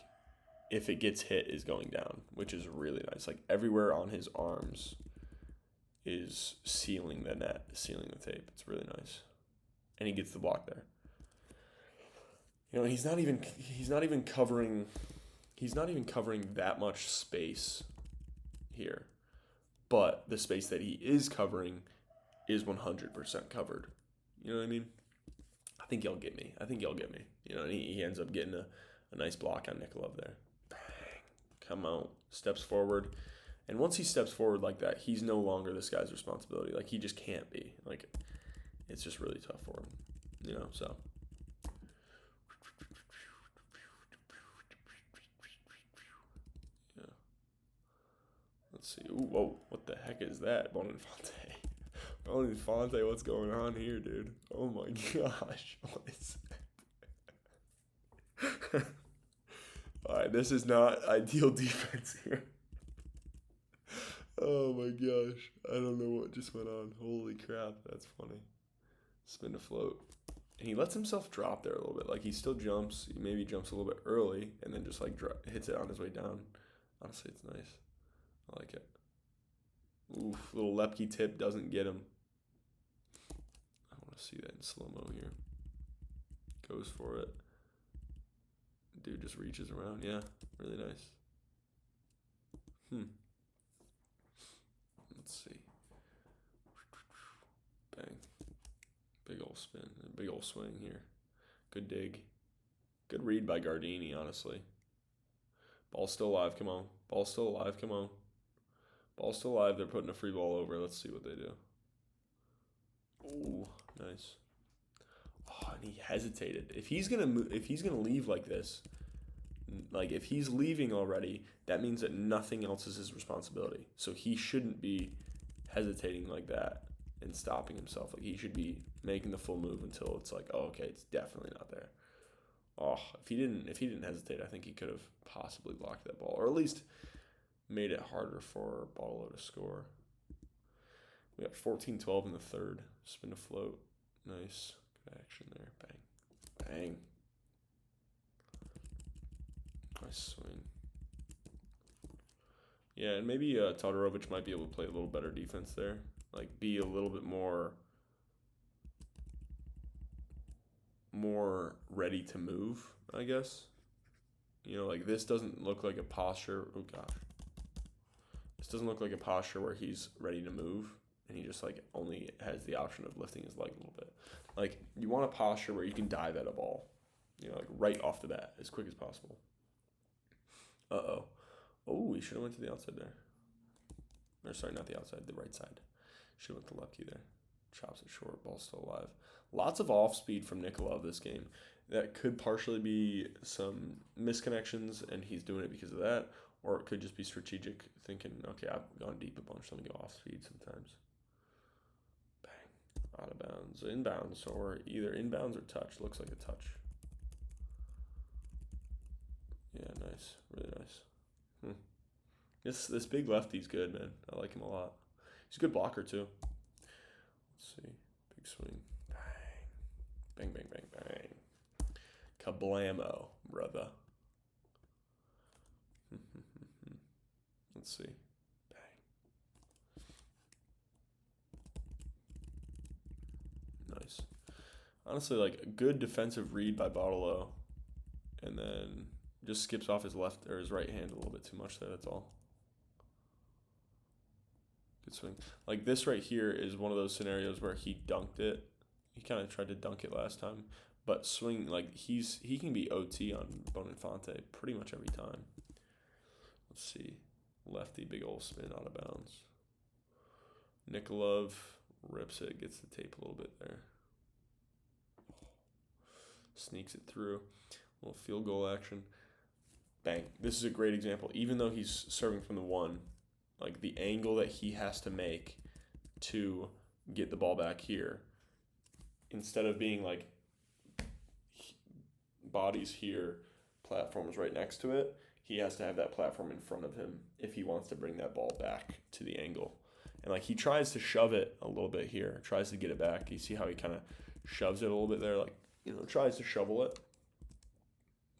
if it gets hit, is going down, which is really nice. Like, everywhere on his arms is sealing the net, sealing the tape. It's really nice. And he gets the block there. You know, he's not even covering that much space here. But the space that he is covering is 100% covered. You know what I mean? I think y'all get me. You know, and he ends up getting a nice block on Nikolov there. Bang. Come out. Steps forward. And once he steps forward like that, he's no longer this guy's responsibility. Like, he just can't be. Like, it's just really tough for him. You know, so. Yeah. Let's see. Ooh, whoa. What the heck is that? Boninfante. Boninfante, what's going on here, dude? Oh my gosh. What is that? Alright, this is not ideal defense here. Oh my gosh. I don't know what just went on. Holy crap, that's funny. Spin to float. And he lets himself drop there a little bit. Like, he still jumps. He maybe jumps a little bit early and then just, like, hits it on his way down. Honestly, it's nice. I like it. Oof, little Lepke tip doesn't get him. I want to see that in slow-mo here. Goes for it. Dude just reaches around. Yeah, really nice. Let's see. Bang. Big old spin. Big old swing here. Good dig. Good read by Gardini, honestly. Ball's still alive. Come on. Ball's still alive. Come on. Ball's still alive. They're putting a free ball over. Let's see what they do. Ooh, nice. Oh, and he hesitated. If he's gonna leave like this, like, if he's leaving already, that means that nothing else is his responsibility. So he shouldn't be hesitating like that and stopping himself. Like, he should be making the full move until it's like, oh, okay, it's definitely not there. Oh, if he didn't hesitate, I think he could have possibly blocked that ball, or at least made it harder for Padova to score. We got 14-12 in the third. Spin to float. Nice. Good action there. Bang. Bang. Nice swing. Yeah, and maybe Todorovic might be able to play a little better defense there. Like, be a little bit more ready to move, I guess. You know, like, this doesn't look like a posture. Oh, gosh. This doesn't look like a posture where he's ready to move, and he just, like, only has the option of lifting his leg a little bit. Like, you want a posture where you can dive at a ball, you know, like, right off the bat, as quick as possible. Uh-oh. Oh, he should have went to the outside there. Or, sorry, not the outside, the right side. Should have went to Lepke there. Chops it short. Ball's still alive. Lots of off speed from Nikolov this game. That could partially be some misconnections, and he's doing it because of that. Or it could just be strategic, thinking, okay, I've gone deep a bunch, let me go off speed sometimes. Bang. Out of bounds. Inbounds, or either inbounds or touch. Looks like a touch. Yeah, nice. Really nice. This big lefty's good, man. I like him a lot. He's a good blocker, too. Let's see. Big swing. Bang. Bang, bang, bang, bang. Kablamo, brother. Let's see. Bang. Nice. Honestly, like a good defensive read by Padova, and then just skips off his left or his right hand a little bit too much there. That's all. Good swing. Like this right here is one of those scenarios where he dunked it. He kind of tried to dunk it last time, but swing like he can be OT on Bonifante pretty much every time. Let's see. Lefty, big old spin out of bounds. Nikolov rips it, gets the tape a little bit there. Sneaks it through. A little field goal action. Bang. This is a great example. Even though he's serving from the one, like the angle that he has to make to get the ball back here, instead of being like bodies here, platforms right next to it, he has to have that platform in front of him if he wants to bring that ball back to the angle. And like he tries to shove it a little bit here, tries to get it back. You see how he kind of shoves it a little bit there, like, you know, tries to shovel it.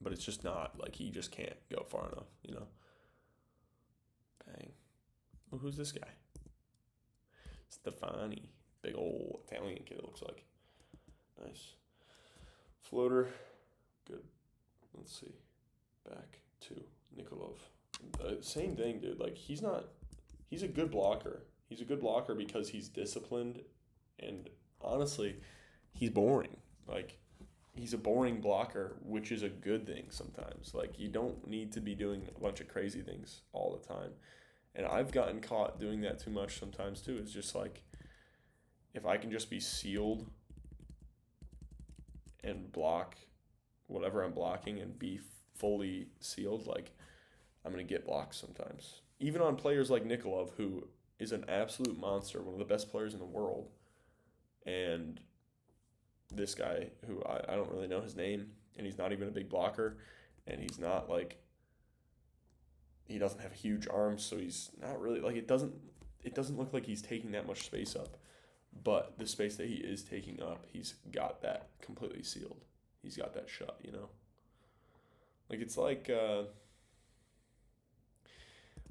But it's just not, like he just can't go far enough, you know. Bang. Oh, who's this guy? Stefani. Big old Italian kid, it looks like. Nice. Floater. Good. Let's see. Back to Nikolov. Same thing, dude. Like, he's a good blocker. He's a good blocker because he's disciplined, and honestly, he's boring. Like, he's a boring blocker, which is a good thing sometimes. Like, you don't need to be doing a bunch of crazy things all the time. And I've gotten caught doing that too much sometimes, too. It's just like, if I can just be sealed and block whatever I'm blocking and be fully sealed, like, I'm going to get blocked sometimes. Even on players like Nikolov, who is an absolute monster, one of the best players in the world. And this guy, who I don't really know his name, and he's not even a big blocker, and he's not, like, he doesn't have huge arms, so he's not really, like, it doesn't look like he's taking that much space up. But the space that he is taking up, he's got that completely sealed. He's got that shut, you know? Like, it's like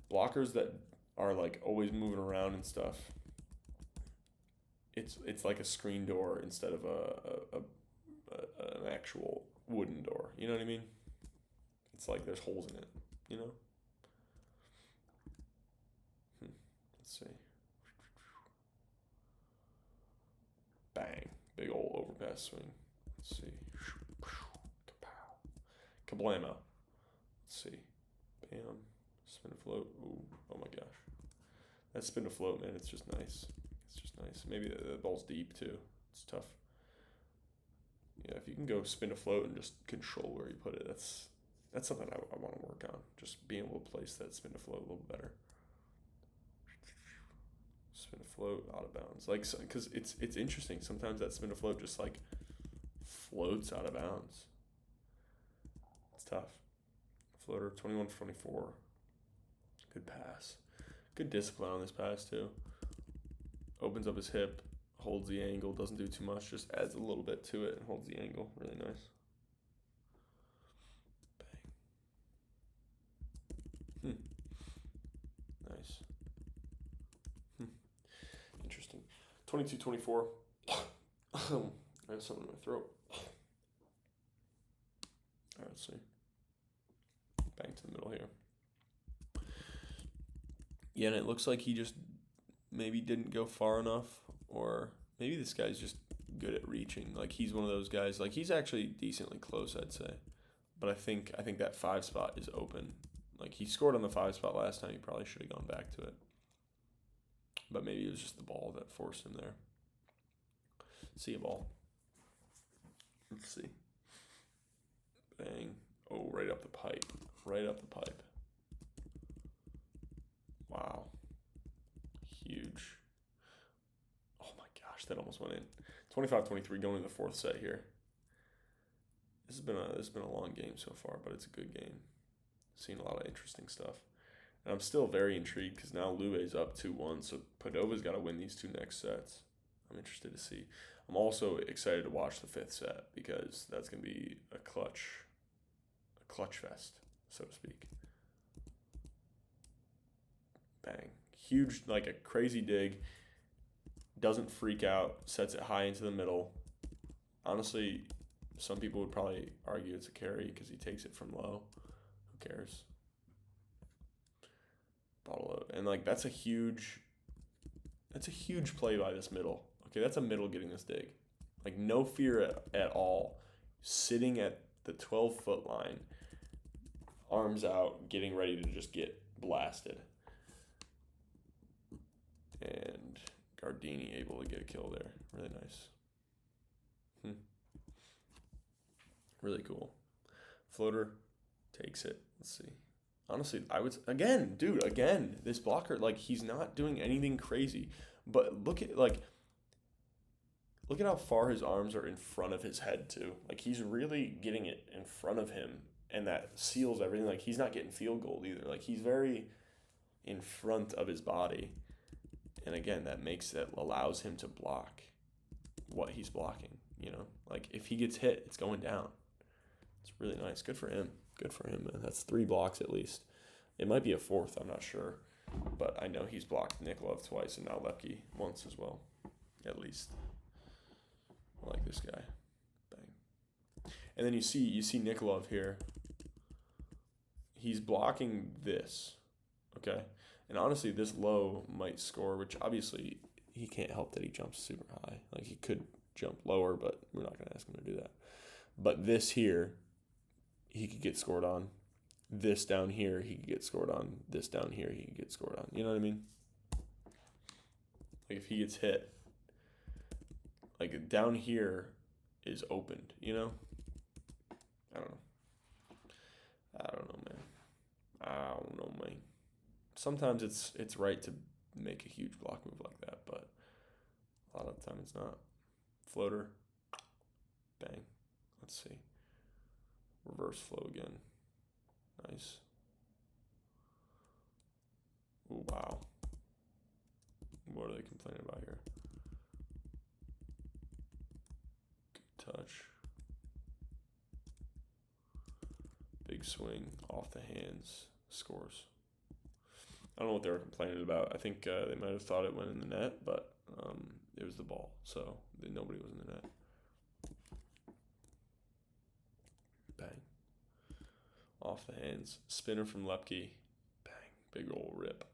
blockers that are, like, always moving around and stuff. It's like a screen door instead of an actual wooden door. You know what I mean? It's like there's holes in it, you know? Let's see. Bang. Big old overpass swing. Let's see. Kablamo. Let's see. Bam. Spin to float. Ooh. Oh my gosh. That spin to float, man, it's just nice. It's just nice. Maybe the ball's deep too. It's tough. Yeah, if you can go spin to float and just control where you put it, that's something I want to work on. Just being able to place that spin to float a little better. Spin to float out of bounds, like, because it's interesting. Sometimes that spin to float just like floats out of bounds. It's tough. Floater 21-24. Good pass. Good discipline on this pass too. Opens up his hip, holds the angle, doesn't do too much, just adds a little bit to it and holds the angle. Really nice. Bang. Nice. Interesting. 22-24. I have something in my throat. All right, let's see. Bang to the middle here. Yeah, and it looks like he just maybe didn't go far enough, or maybe this guy's just good at reaching. Like, he's one of those guys, like, he's actually decently close, I'd say. But I think that 5 spot is open. Like, he scored on the 5 spot last time. He probably should have gone back to it. But maybe it was just the ball that forced him there. See a ball. Let's see. Bang. Oh, right up the pipe. Right up the pipe. Wow. Huge. Oh my gosh, that almost went in. 25-23 going into the fourth set here. This has been a long game so far, but it's a good game. Seen a lot of interesting stuff. And I'm still very intrigued because now Lube's up 2-1, so Padova's got to win these two next sets. I'm interested to see. I'm also excited to watch the fifth set because that's going to be a clutch fest, so to speak. Bang. Huge, like a crazy dig. Doesn't freak out, sets it high into the middle. Honestly, some people would probably argue it's a carry because he takes it from low. Who cares? Bottle load. And like that's a huge play by this middle. Okay, that's a middle getting this dig. Like no fear at all. Sitting at the 12-foot line, arms out, getting ready to just get blasted. And Gardini able to get a kill there. Really nice. Really cool. Floater takes it. Let's see. Honestly, I would again, this blocker, like he's not doing anything crazy. But look at how far his arms are in front of his head too. Like he's really getting it in front of him, and that seals everything. Like he's not getting field goal either. Like he's very in front of his body. And again, that allows him to block what he's blocking, you know? Like if he gets hit, it's going down. It's really nice. Good for him. Good for him, man. That's 3 blocks at least. It might be a 4th, I'm not sure. But I know he's blocked Nikolov twice and now Lefty once as well. At least. I like this guy. Bang. And then you see Nikolov here. He's blocking this. Okay? And honestly, this low might score, which obviously he can't help that he jumps super high. Like he could jump lower, but we're not going to ask him to do that. But this here, he could get scored on. This down here, he could get scored on. This down here, he could get scored on. You know what I mean? Like if he gets hit, like down here is opened, you know? I don't know, man. Sometimes it's right to make a huge block move like that, but a lot of the time it's not. Floater. Bang. Let's see. Reverse flow again. Nice. Ooh, wow. What are they complaining about here? Good touch. Big swing off the hands. Scores. I don't know what they were complaining about. I think they might have thought it went in the net, but it was the ball, so nobody was in the net. Bang. Off the hands. Spinner from Lepke. Bang. Big old rip.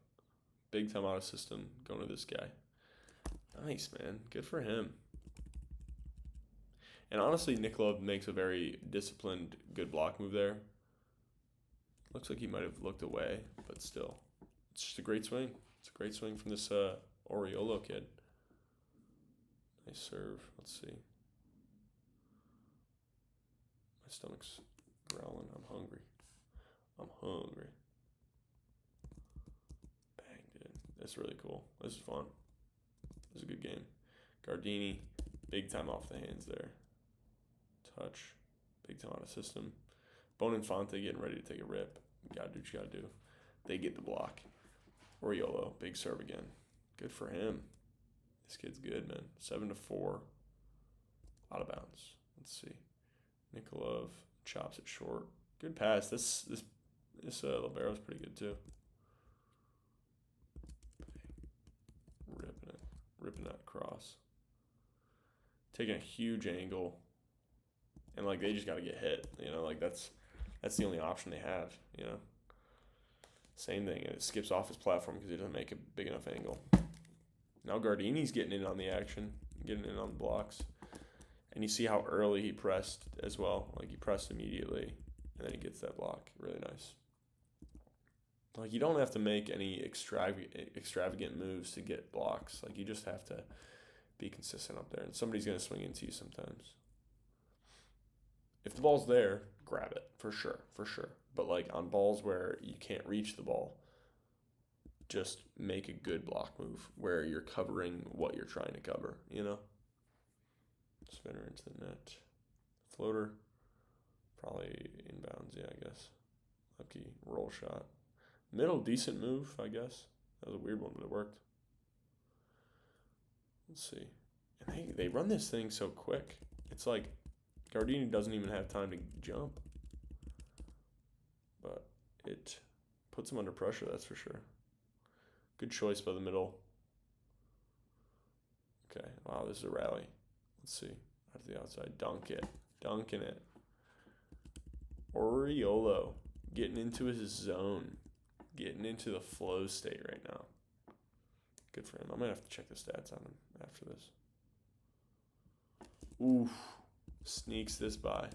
Big time out of system going to this guy. Nice, man. Good for him. And honestly, Nikolov makes a very disciplined, good block move there. Looks like he might have looked away, but still. It's just a great swing. It's a great swing from this Oriolo kid. Nice serve. Let's see. My stomach's growling. I'm hungry. Bang, dude. That's really cool. This is fun. This is a good game. Gardini, big time off the hands there. Touch. Big time out of system. Boninfante getting ready to take a rip. You gotta do what you gotta do. They get the block. Oriolo, big serve again. Good for him. This kid's good, man. 7-4. Out of bounds. Let's see. Nikolov chops it short. Good pass. This libero's pretty good too. Ripping that across. Taking a huge angle. And like they just gotta get hit. You know, like that's the only option they have, you know. Same thing, it skips off his platform because he doesn't make a big enough angle. Now Gardini's getting in on the action, getting in on the blocks. And you see how early he pressed as well. Like he pressed immediately, and then he gets that block. Really nice. Like you don't have to make any extravagant moves to get blocks. Like you just have to be consistent up there, and somebody's going to swing into you sometimes. If the ball's there, grab it, for sure. But, like, on balls where you can't reach the ball, just make a good block move where you're covering what you're trying to cover, you know? Spinner into the net. Floater, probably inbounds, yeah, I guess. Lucky roll shot. Middle, decent move, I guess. That was a weird one, but it worked. Let's see. And they run this thing so quick. It's like Gardini doesn't even have time to jump. But it puts him under pressure, that's for sure. Good choice by the middle. Okay, wow, this is a rally. Let's see. Out to the outside. Dunking it. Oriolo getting into his zone. Getting into the flow state right now. Good for him. I might have to check the stats on him after this. Oof. Sneaks this by.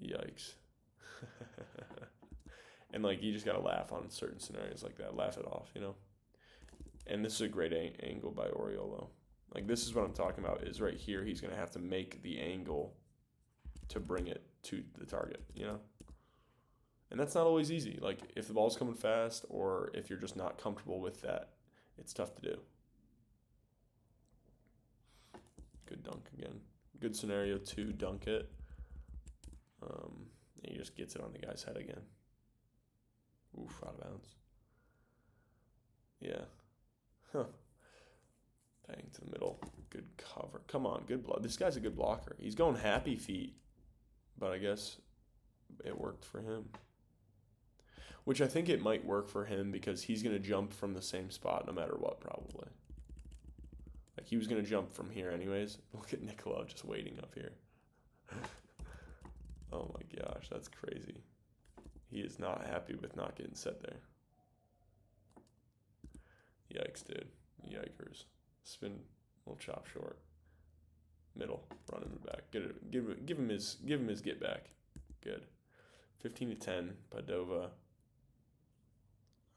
Yikes. And, like, you just got to laugh on certain scenarios like that. Laugh it off, you know? And this is a great angle by Oriolo. Like, this is what I'm talking about, is right here he's going to have to make the angle to bring it to the target, you know? And that's not always easy. Like, if the ball's coming fast or if you're just not comfortable with that, it's tough to do. Good dunk again. Good scenario to dunk it. And he just gets it on the guy's head again. Oof, out of bounds. Yeah. Huh. Bang to the middle. Good cover. Come on, good block. This guy's a good blocker. He's going happy feet, but I guess it worked for him. Which I think it might work for him because he's going to jump from the same spot no matter what, probably. Like, he was going to jump from here anyways. Look at Nikolov just waiting up here. Oh my gosh, that's crazy. He is not happy with not getting set there. Yikes, dude. Yikers. Spin, little chop short. Middle, running it back. Give him his get back. Good. 15-10, Padova.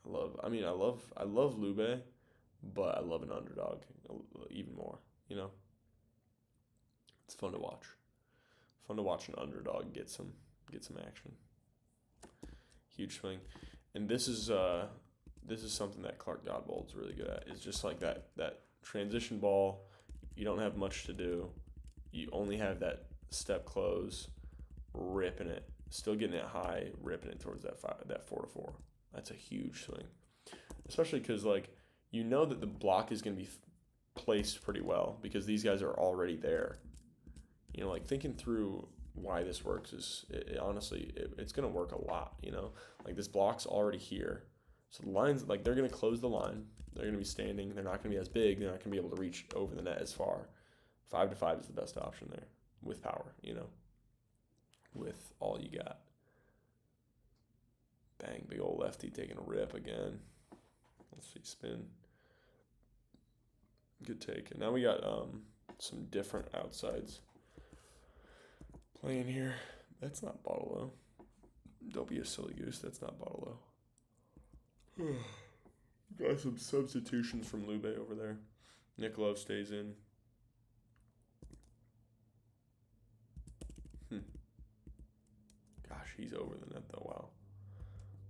I love Lube, but I love an underdog even more, you know? It's fun to watch. Fun to watch an underdog get some action. Huge swing. And this is something that Clark Godbold's really good at. Is just like that transition ball. You don't have much to do. You only have that step close, ripping it, still getting it high, ripping it towards that 4-4. That's a huge swing, especially because, like, you know that the block is going to be placed pretty well because these guys are already there. You know, like, thinking through why this works is honestly it's going to work a lot. You know, like, this block's already here, so the lines, like, they're going to close the line. They're going to be standing. They're not going to be as big. They're not going to be able to reach over the net as far. 5-5 is the best option there with power. You know, with all you got. Bang, big old lefty taking a rip again. Let's see, spin. Good take. And now we got some different outsides playing here. That's not Padova. Don't be a silly goose. That's not Padova. Got some substitutions from Lube over there. Nikolov stays in. Gosh, he's over the net though. Wow.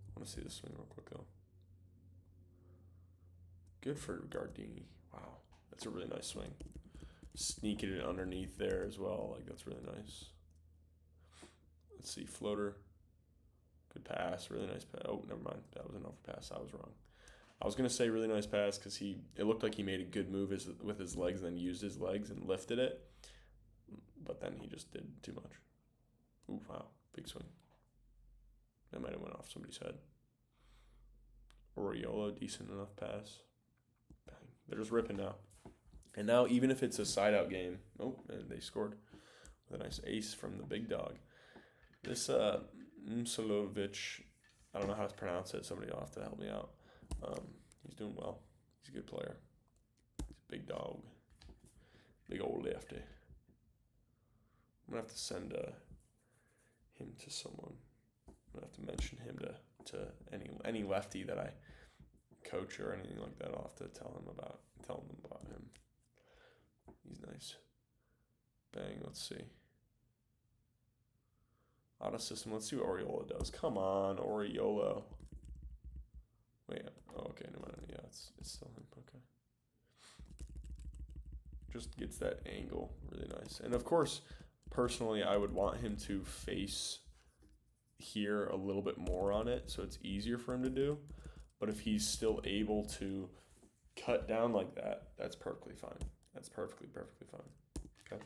I want to see this swing real quick, though. Good for Gardini. Wow. That's a really nice swing. Sneaking it underneath there as well. Like, that's really nice. Let's see. Floater. Good pass. Really nice pass. Oh, never mind. That was an overpass. I was wrong. I was going to say really nice pass because it looked like he made a good move with his legs and then used his legs and lifted it. But then he just did too much. Ooh, wow. Big swing. That might have went off somebody's head. Oriolo, decent enough pass. Bang. They're just ripping now. And now, even if it's a side-out game, and they scored with a nice ace from the big dog. This Msolovic, I don't know how to pronounce it. Somebody will have to help me out. He's doing well. He's a good player. He's a big dog. Big old lefty. I'm going to have to send him to someone. I have to mention him to any lefty that I coach or anything like that. I'll have to tell them about him. Bang, let's see. Out of system, let's see what Oriola does. Come on, Oriolo. Wait, oh, okay, no matter. Yeah, it's still him. Okay. Just gets that angle really nice. And of course, personally, I would want him to face here a little bit more on it so it's easier for him to do. But if he's still able to cut down like that, that's perfectly fine. That's perfectly fine. Okay.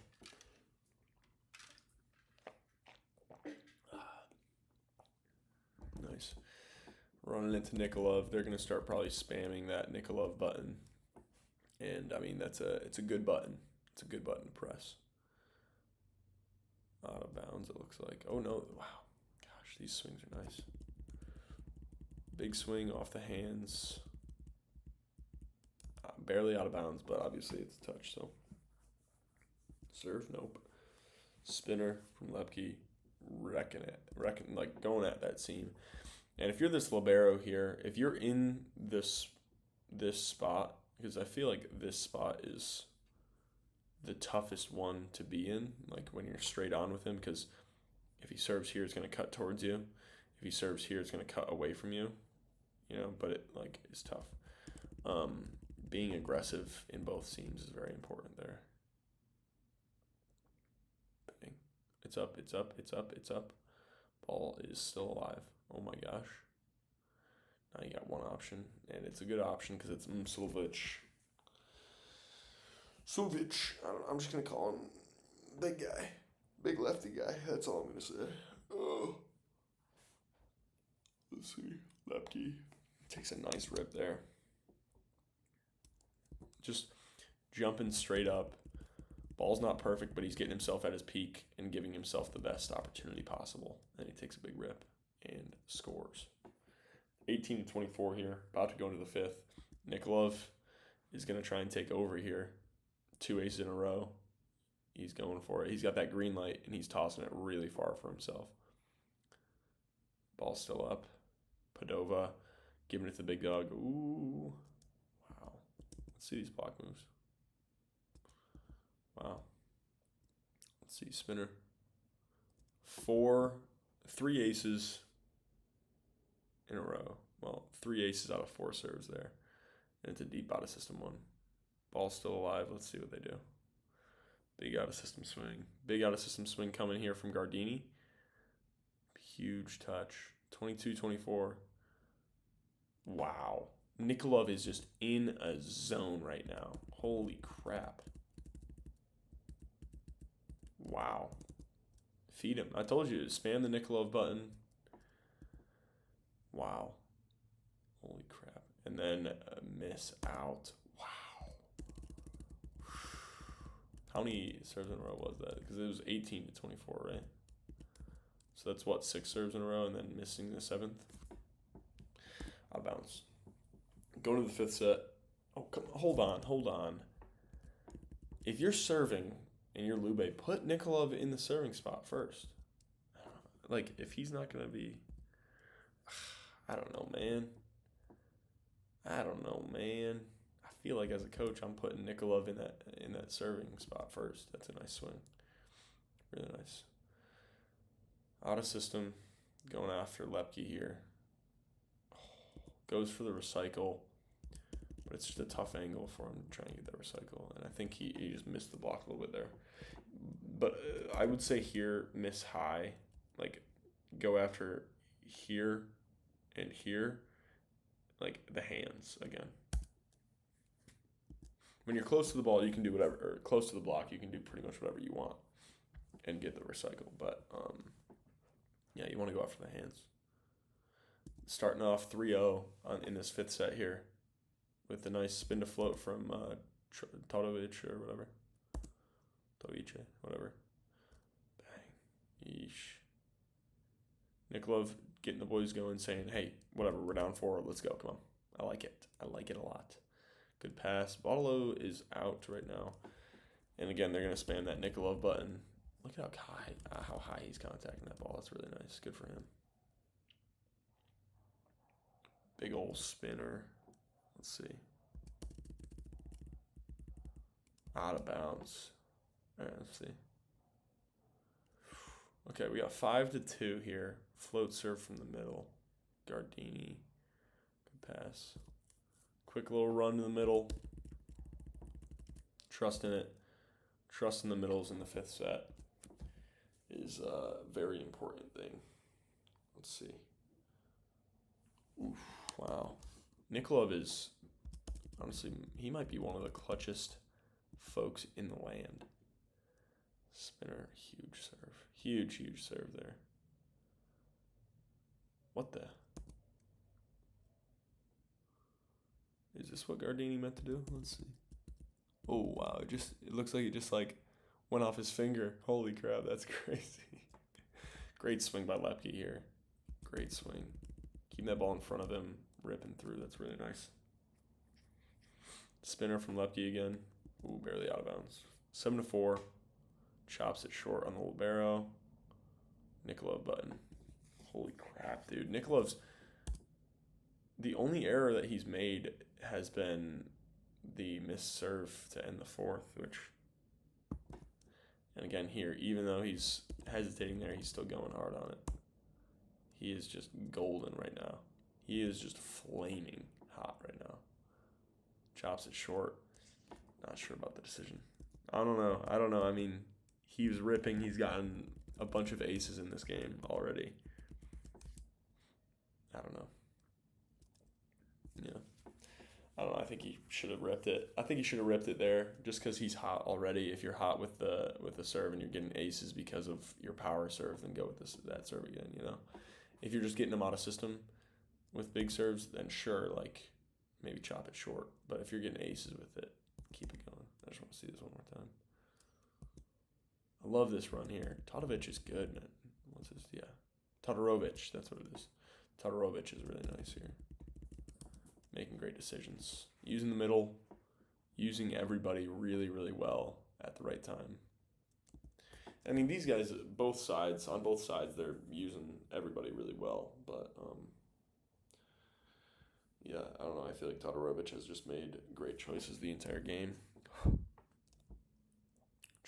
Nice. Running into Nikolov, they're going to start probably spamming that Nikolov button. And I mean, it's a good button. It's a good button to press. Out of bounds, it looks like. Oh no, wow. Gosh, these swings are nice. Big swing off the hands. Barely out of bounds, but obviously it's a touch, so. Serve, nope. Spinner from Lepke, like going at that seam. And if you're this libero here, if you're in this spot, because I feel like this spot is the toughest one to be in, like when you're straight on with him, because if he serves here, it's going to cut towards you. If he serves here, it's going to cut away from you, but it like is tough. Being aggressive in both seams is very important there. Bang. It's up, it's up, it's up, it's up. Ball is still alive. Oh my gosh. Now you got one option, and it's a good option because it's Slovic. I'm just going to call him big guy. Big lefty guy. That's all I'm going to say. Oh. Let's see. Lepke takes a nice rip there. Just jumping straight up. Ball's not perfect, but he's getting himself at his peak and giving himself the best opportunity possible. And he takes a big rip and scores. 18-24 here, about to go into the fifth. Nikolov is going to try and take over here. 2 aces in a row. He's going for it. He's got that green light, and he's tossing it really far for himself. Ball's still up. Padova giving it to the big dog. Ooh. Wow. Let's see these block moves. Wow. Let's see. Spinner. 3 aces in a row. Well, 3 aces out of 4 serves there. And it's a deep out of system 1. Ball's still alive. Let's see what they do. Big out of system swing. Big out of system swing coming here from Gardini. Huge touch. 22-24. Wow. Nikolov is just in a zone right now. Holy crap. Wow. Feed him. I told you, spam the Nikolov button. Wow. Holy crap. And then miss out. Wow. How many serves in a row was that? Because it was 18-24, right? So that's what, 6 serves in a row and then missing the 7th? Out of bounds. Going to the 5th set. Oh, come on. Hold on. If you're serving and you're Lube, put Nikolov in the serving spot first. Like, if he's not going to be... I don't know, man. I feel like as a coach, I'm putting Nikolov in that serving spot first. That's a nice swing. Really nice. Out of system. Going after Lepke here. Goes for the recycle. But it's just a tough angle for him to try and get that recycle. And I think he just missed the block a little bit there. But I would say here, miss high. Like, go after here and here. Like, the hands again. When you're close to the ball, you can do whatever. Or close to the block, you can do pretty much whatever you want. And get the recycle. But, yeah, you want to go after the hands. Starting off 3-0 in this 5th set here. With the nice spin to float from Todovic or whatever. Tovice, whatever. Bang. Yeesh. Nikolov getting the boys going, saying, hey, whatever, we're down 4. Let's go. Come on. I like it. I like it a lot. Good pass. Botolo is out right now. And again, they're going to spam that Nikolov button. Look at how high he's contacting that ball. That's really nice. Good for him. Big old spinner. Let's see. Out of bounds. All right, let's see. Okay, we got 5-2 here. Float serve from the middle. Gardini. Good pass. Quick little run to the middle. Trust in it. Trust in the middles in the fifth set is a very important thing. Let's see. Oof, wow. Nikolov is, honestly, he might be one of the clutchest folks in the land. Spinner, huge serve. Huge serve there. What the? Is this what Gardini meant to do? Let's see. Oh, wow. It looks like it just like went off his finger. Holy crap, that's crazy. Great swing by Lepke here. Great swing. Keep that ball in front of him, ripping through. That's really nice. Spinner from Lepke again. Ooh, barely out of bounds. 7-4. Chops it short on the libero. Nikolov button. Holy crap, dude. Nikolov's, the only error that he's made has been the missed serve to end the fourth, which, and again here, even though he's hesitating there, he's still going hard on it. He is just golden right now. He is just flaming hot right now. Chops it short. Not sure about the decision. I don't know. I mean, he was ripping. He's gotten a bunch of aces in this game already. I don't know. Yeah. I don't know. I think he should have ripped it. I think he should have ripped it there just because he's hot already. If you're hot with the serve and you're getting aces because of your power serve, then go with that serve again, you know? If you're just getting them out of system with big serves, then sure, like, maybe chop it short. But if you're getting aces with it, keep it going. I just want to see this one more time. I love this run here. Todorovic is good, man. What's this? Yeah. Todorovic, that's what it is. Todorovic is really nice here. Making great decisions. Using the middle. Using everybody really, really well at the right time. I mean, these guys, on both sides, they're using everybody really well. But, yeah, I don't know. I feel like Todorovic has just made great choices the entire game.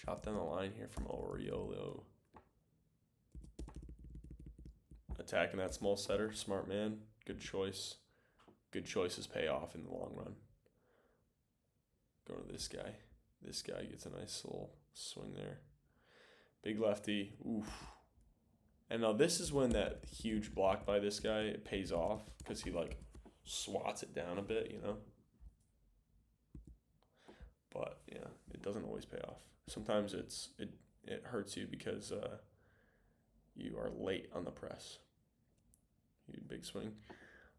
Chop down the line here from Oriolo. Attacking that small setter. Smart man. Good choice. Good choices pay off in the long run. Going to this guy. This guy gets a nice little swing there. Big lefty. Oof. And now this is when that huge block by this guy pays off because he like swats it down a bit, you know. But yeah, it doesn't always pay off. Sometimes it hurts you because you are late on the press. Huge big swing.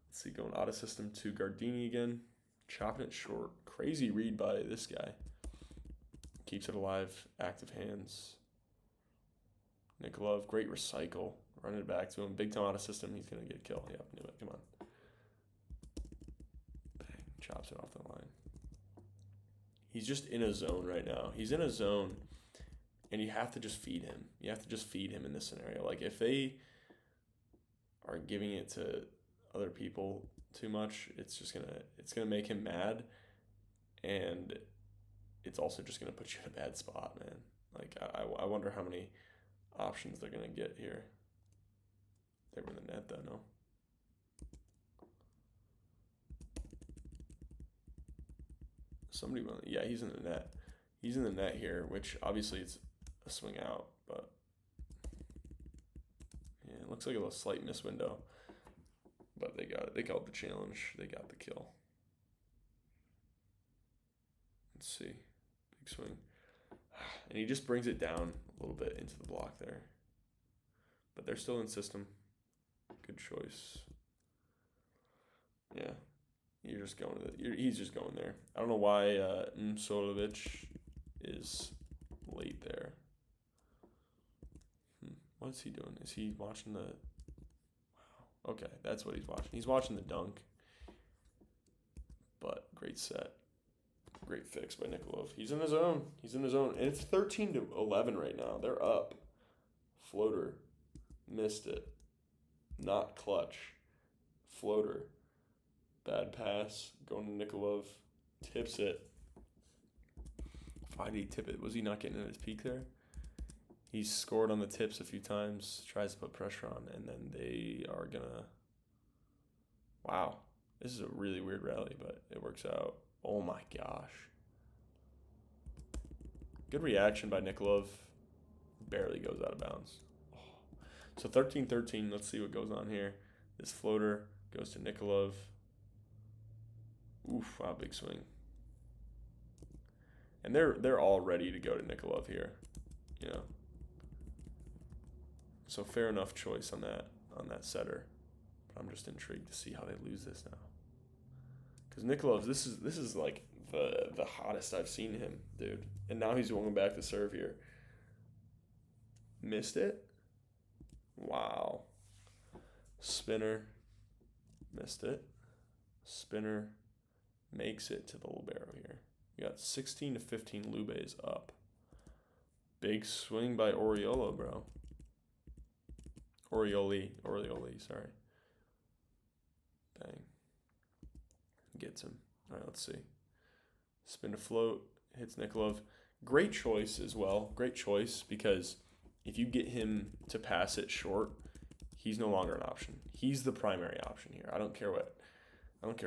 Let's see, going out of system to Gardini again. Chopping it short. Crazy read by this guy. Keeps it alive. Active hands. Nikolov, great recycle. Running it back to him. Big time out of system. He's going to get a kill. Yep, knew it. Come on. Bang. Chops it off the line. He's just in a zone right now. He's in a zone, and you have to just feed him. You have to just feed him in this scenario. Like, if they are giving it to other people too much, it's gonna make him mad, and it's also just gonna put you in a bad spot, man. Like, I wonder how many options they're gonna get here. They were in the net though, no? Somebody, yeah, he's in the net. He's in the net here, which obviously it's a swing out, but yeah, it looks like a slight miss window. But they got it. They called the challenge. They got the kill. Let's see. Big swing. And he just brings it down a little bit into the block there. But they're still in system. Good choice. Yeah. You're just going to he's just going there. I don't know why Msolovic is late there. What is he doing? Is he watching the... Wow. Okay, that's what he's watching. He's watching the dunk. But great set. Great fix by Nikolov. He's in the zone. He's in the zone. And it's 13-11 right now. They're up. Floater. Missed it. Not clutch. Floater. Bad pass. Going to Nikolov. Tips it. Why did he tip it? Was he not getting at his peak there? He's scored on the tips a few times, tries to put pressure on, and then they are gonna. Wow, this is a really weird rally, but it works out. Oh my gosh. Good reaction by Nikolov. Barely goes out of bounds. Oh. So 13-13. Let's see what goes on here. This floater goes to Nikolov. Oof! Wow, big swing. And they're all ready to go to Nikolov here, you know. So fair enough choice on that setter. But I'm just intrigued to see how they lose this now. Because Nikolov, this is like the hottest I've seen him, dude. And now he's going back to serve here. Missed it. Wow. Spinner. Missed it. Spinner makes it to the libero here. We got 16-15. Lube is up. Big swing by Oriolo, bro. Orioli, sorry. Bang. Gets him. All right, let's see. Spin to float, hits Nikolov. Great choice as well. Great choice because if you get him to pass it short, he's no longer an option. He's the primary option here. I don't care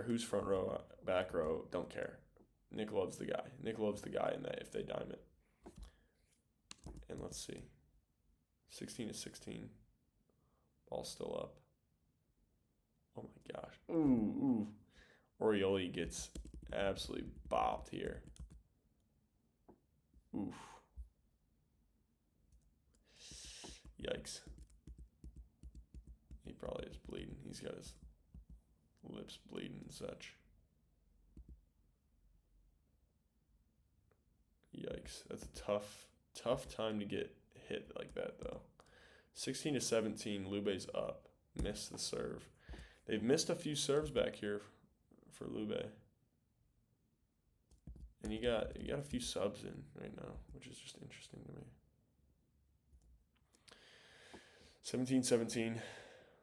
who's front row, back row, don't care. Nikolov's the guy. Nikolov's the guy in that if they dime it. And let's see. 16-16. Ball's still up. Oh my gosh. Ooh. Orioli gets absolutely bopped here. Oof. Yikes. He probably is bleeding. He's got his lips bleeding and such. Yikes. That's a tough time to get hit like that, though. 16-17. Lube's up. Missed the serve. They've missed a few serves back here for Lube. And you got a few subs in right now, which is just interesting to me. 17-17.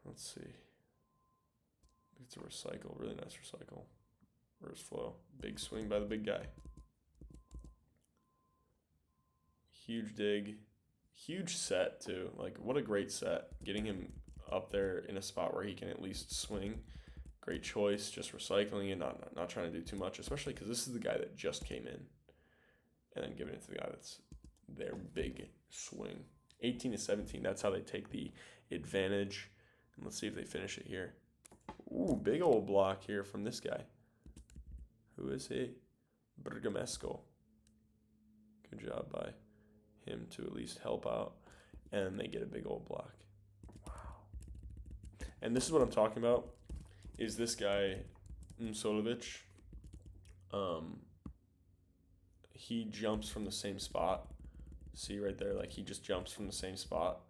Let's see. It's a recycle. Really nice recycle. Reverse flow. Big swing by the big guy. Huge dig. Huge set, too. Like, what a great set. Getting him up there in a spot where he can at least swing. Great choice. Just recycling it, not trying to do too much, especially because this is the guy that just came in. And then giving it to the guy that's their big swing. 18-17. That's how they take the advantage. And let's see if they finish it here. Ooh, big old block here from this guy. Who is he? Bergamesco. Good job by him to at least help out. And they get a big old block. Wow. And this is what I'm talking about. Is this guy, Msolovic. He jumps from the same spot. See right there? Like, he just jumps from the same spot.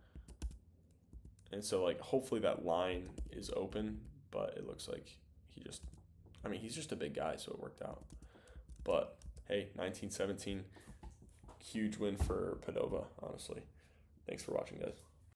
And so, like, hopefully that line is open. But it looks like he's just a big guy, so it worked out. But, hey, 19-17. Huge win for Padova, honestly. Thanks for watching, guys.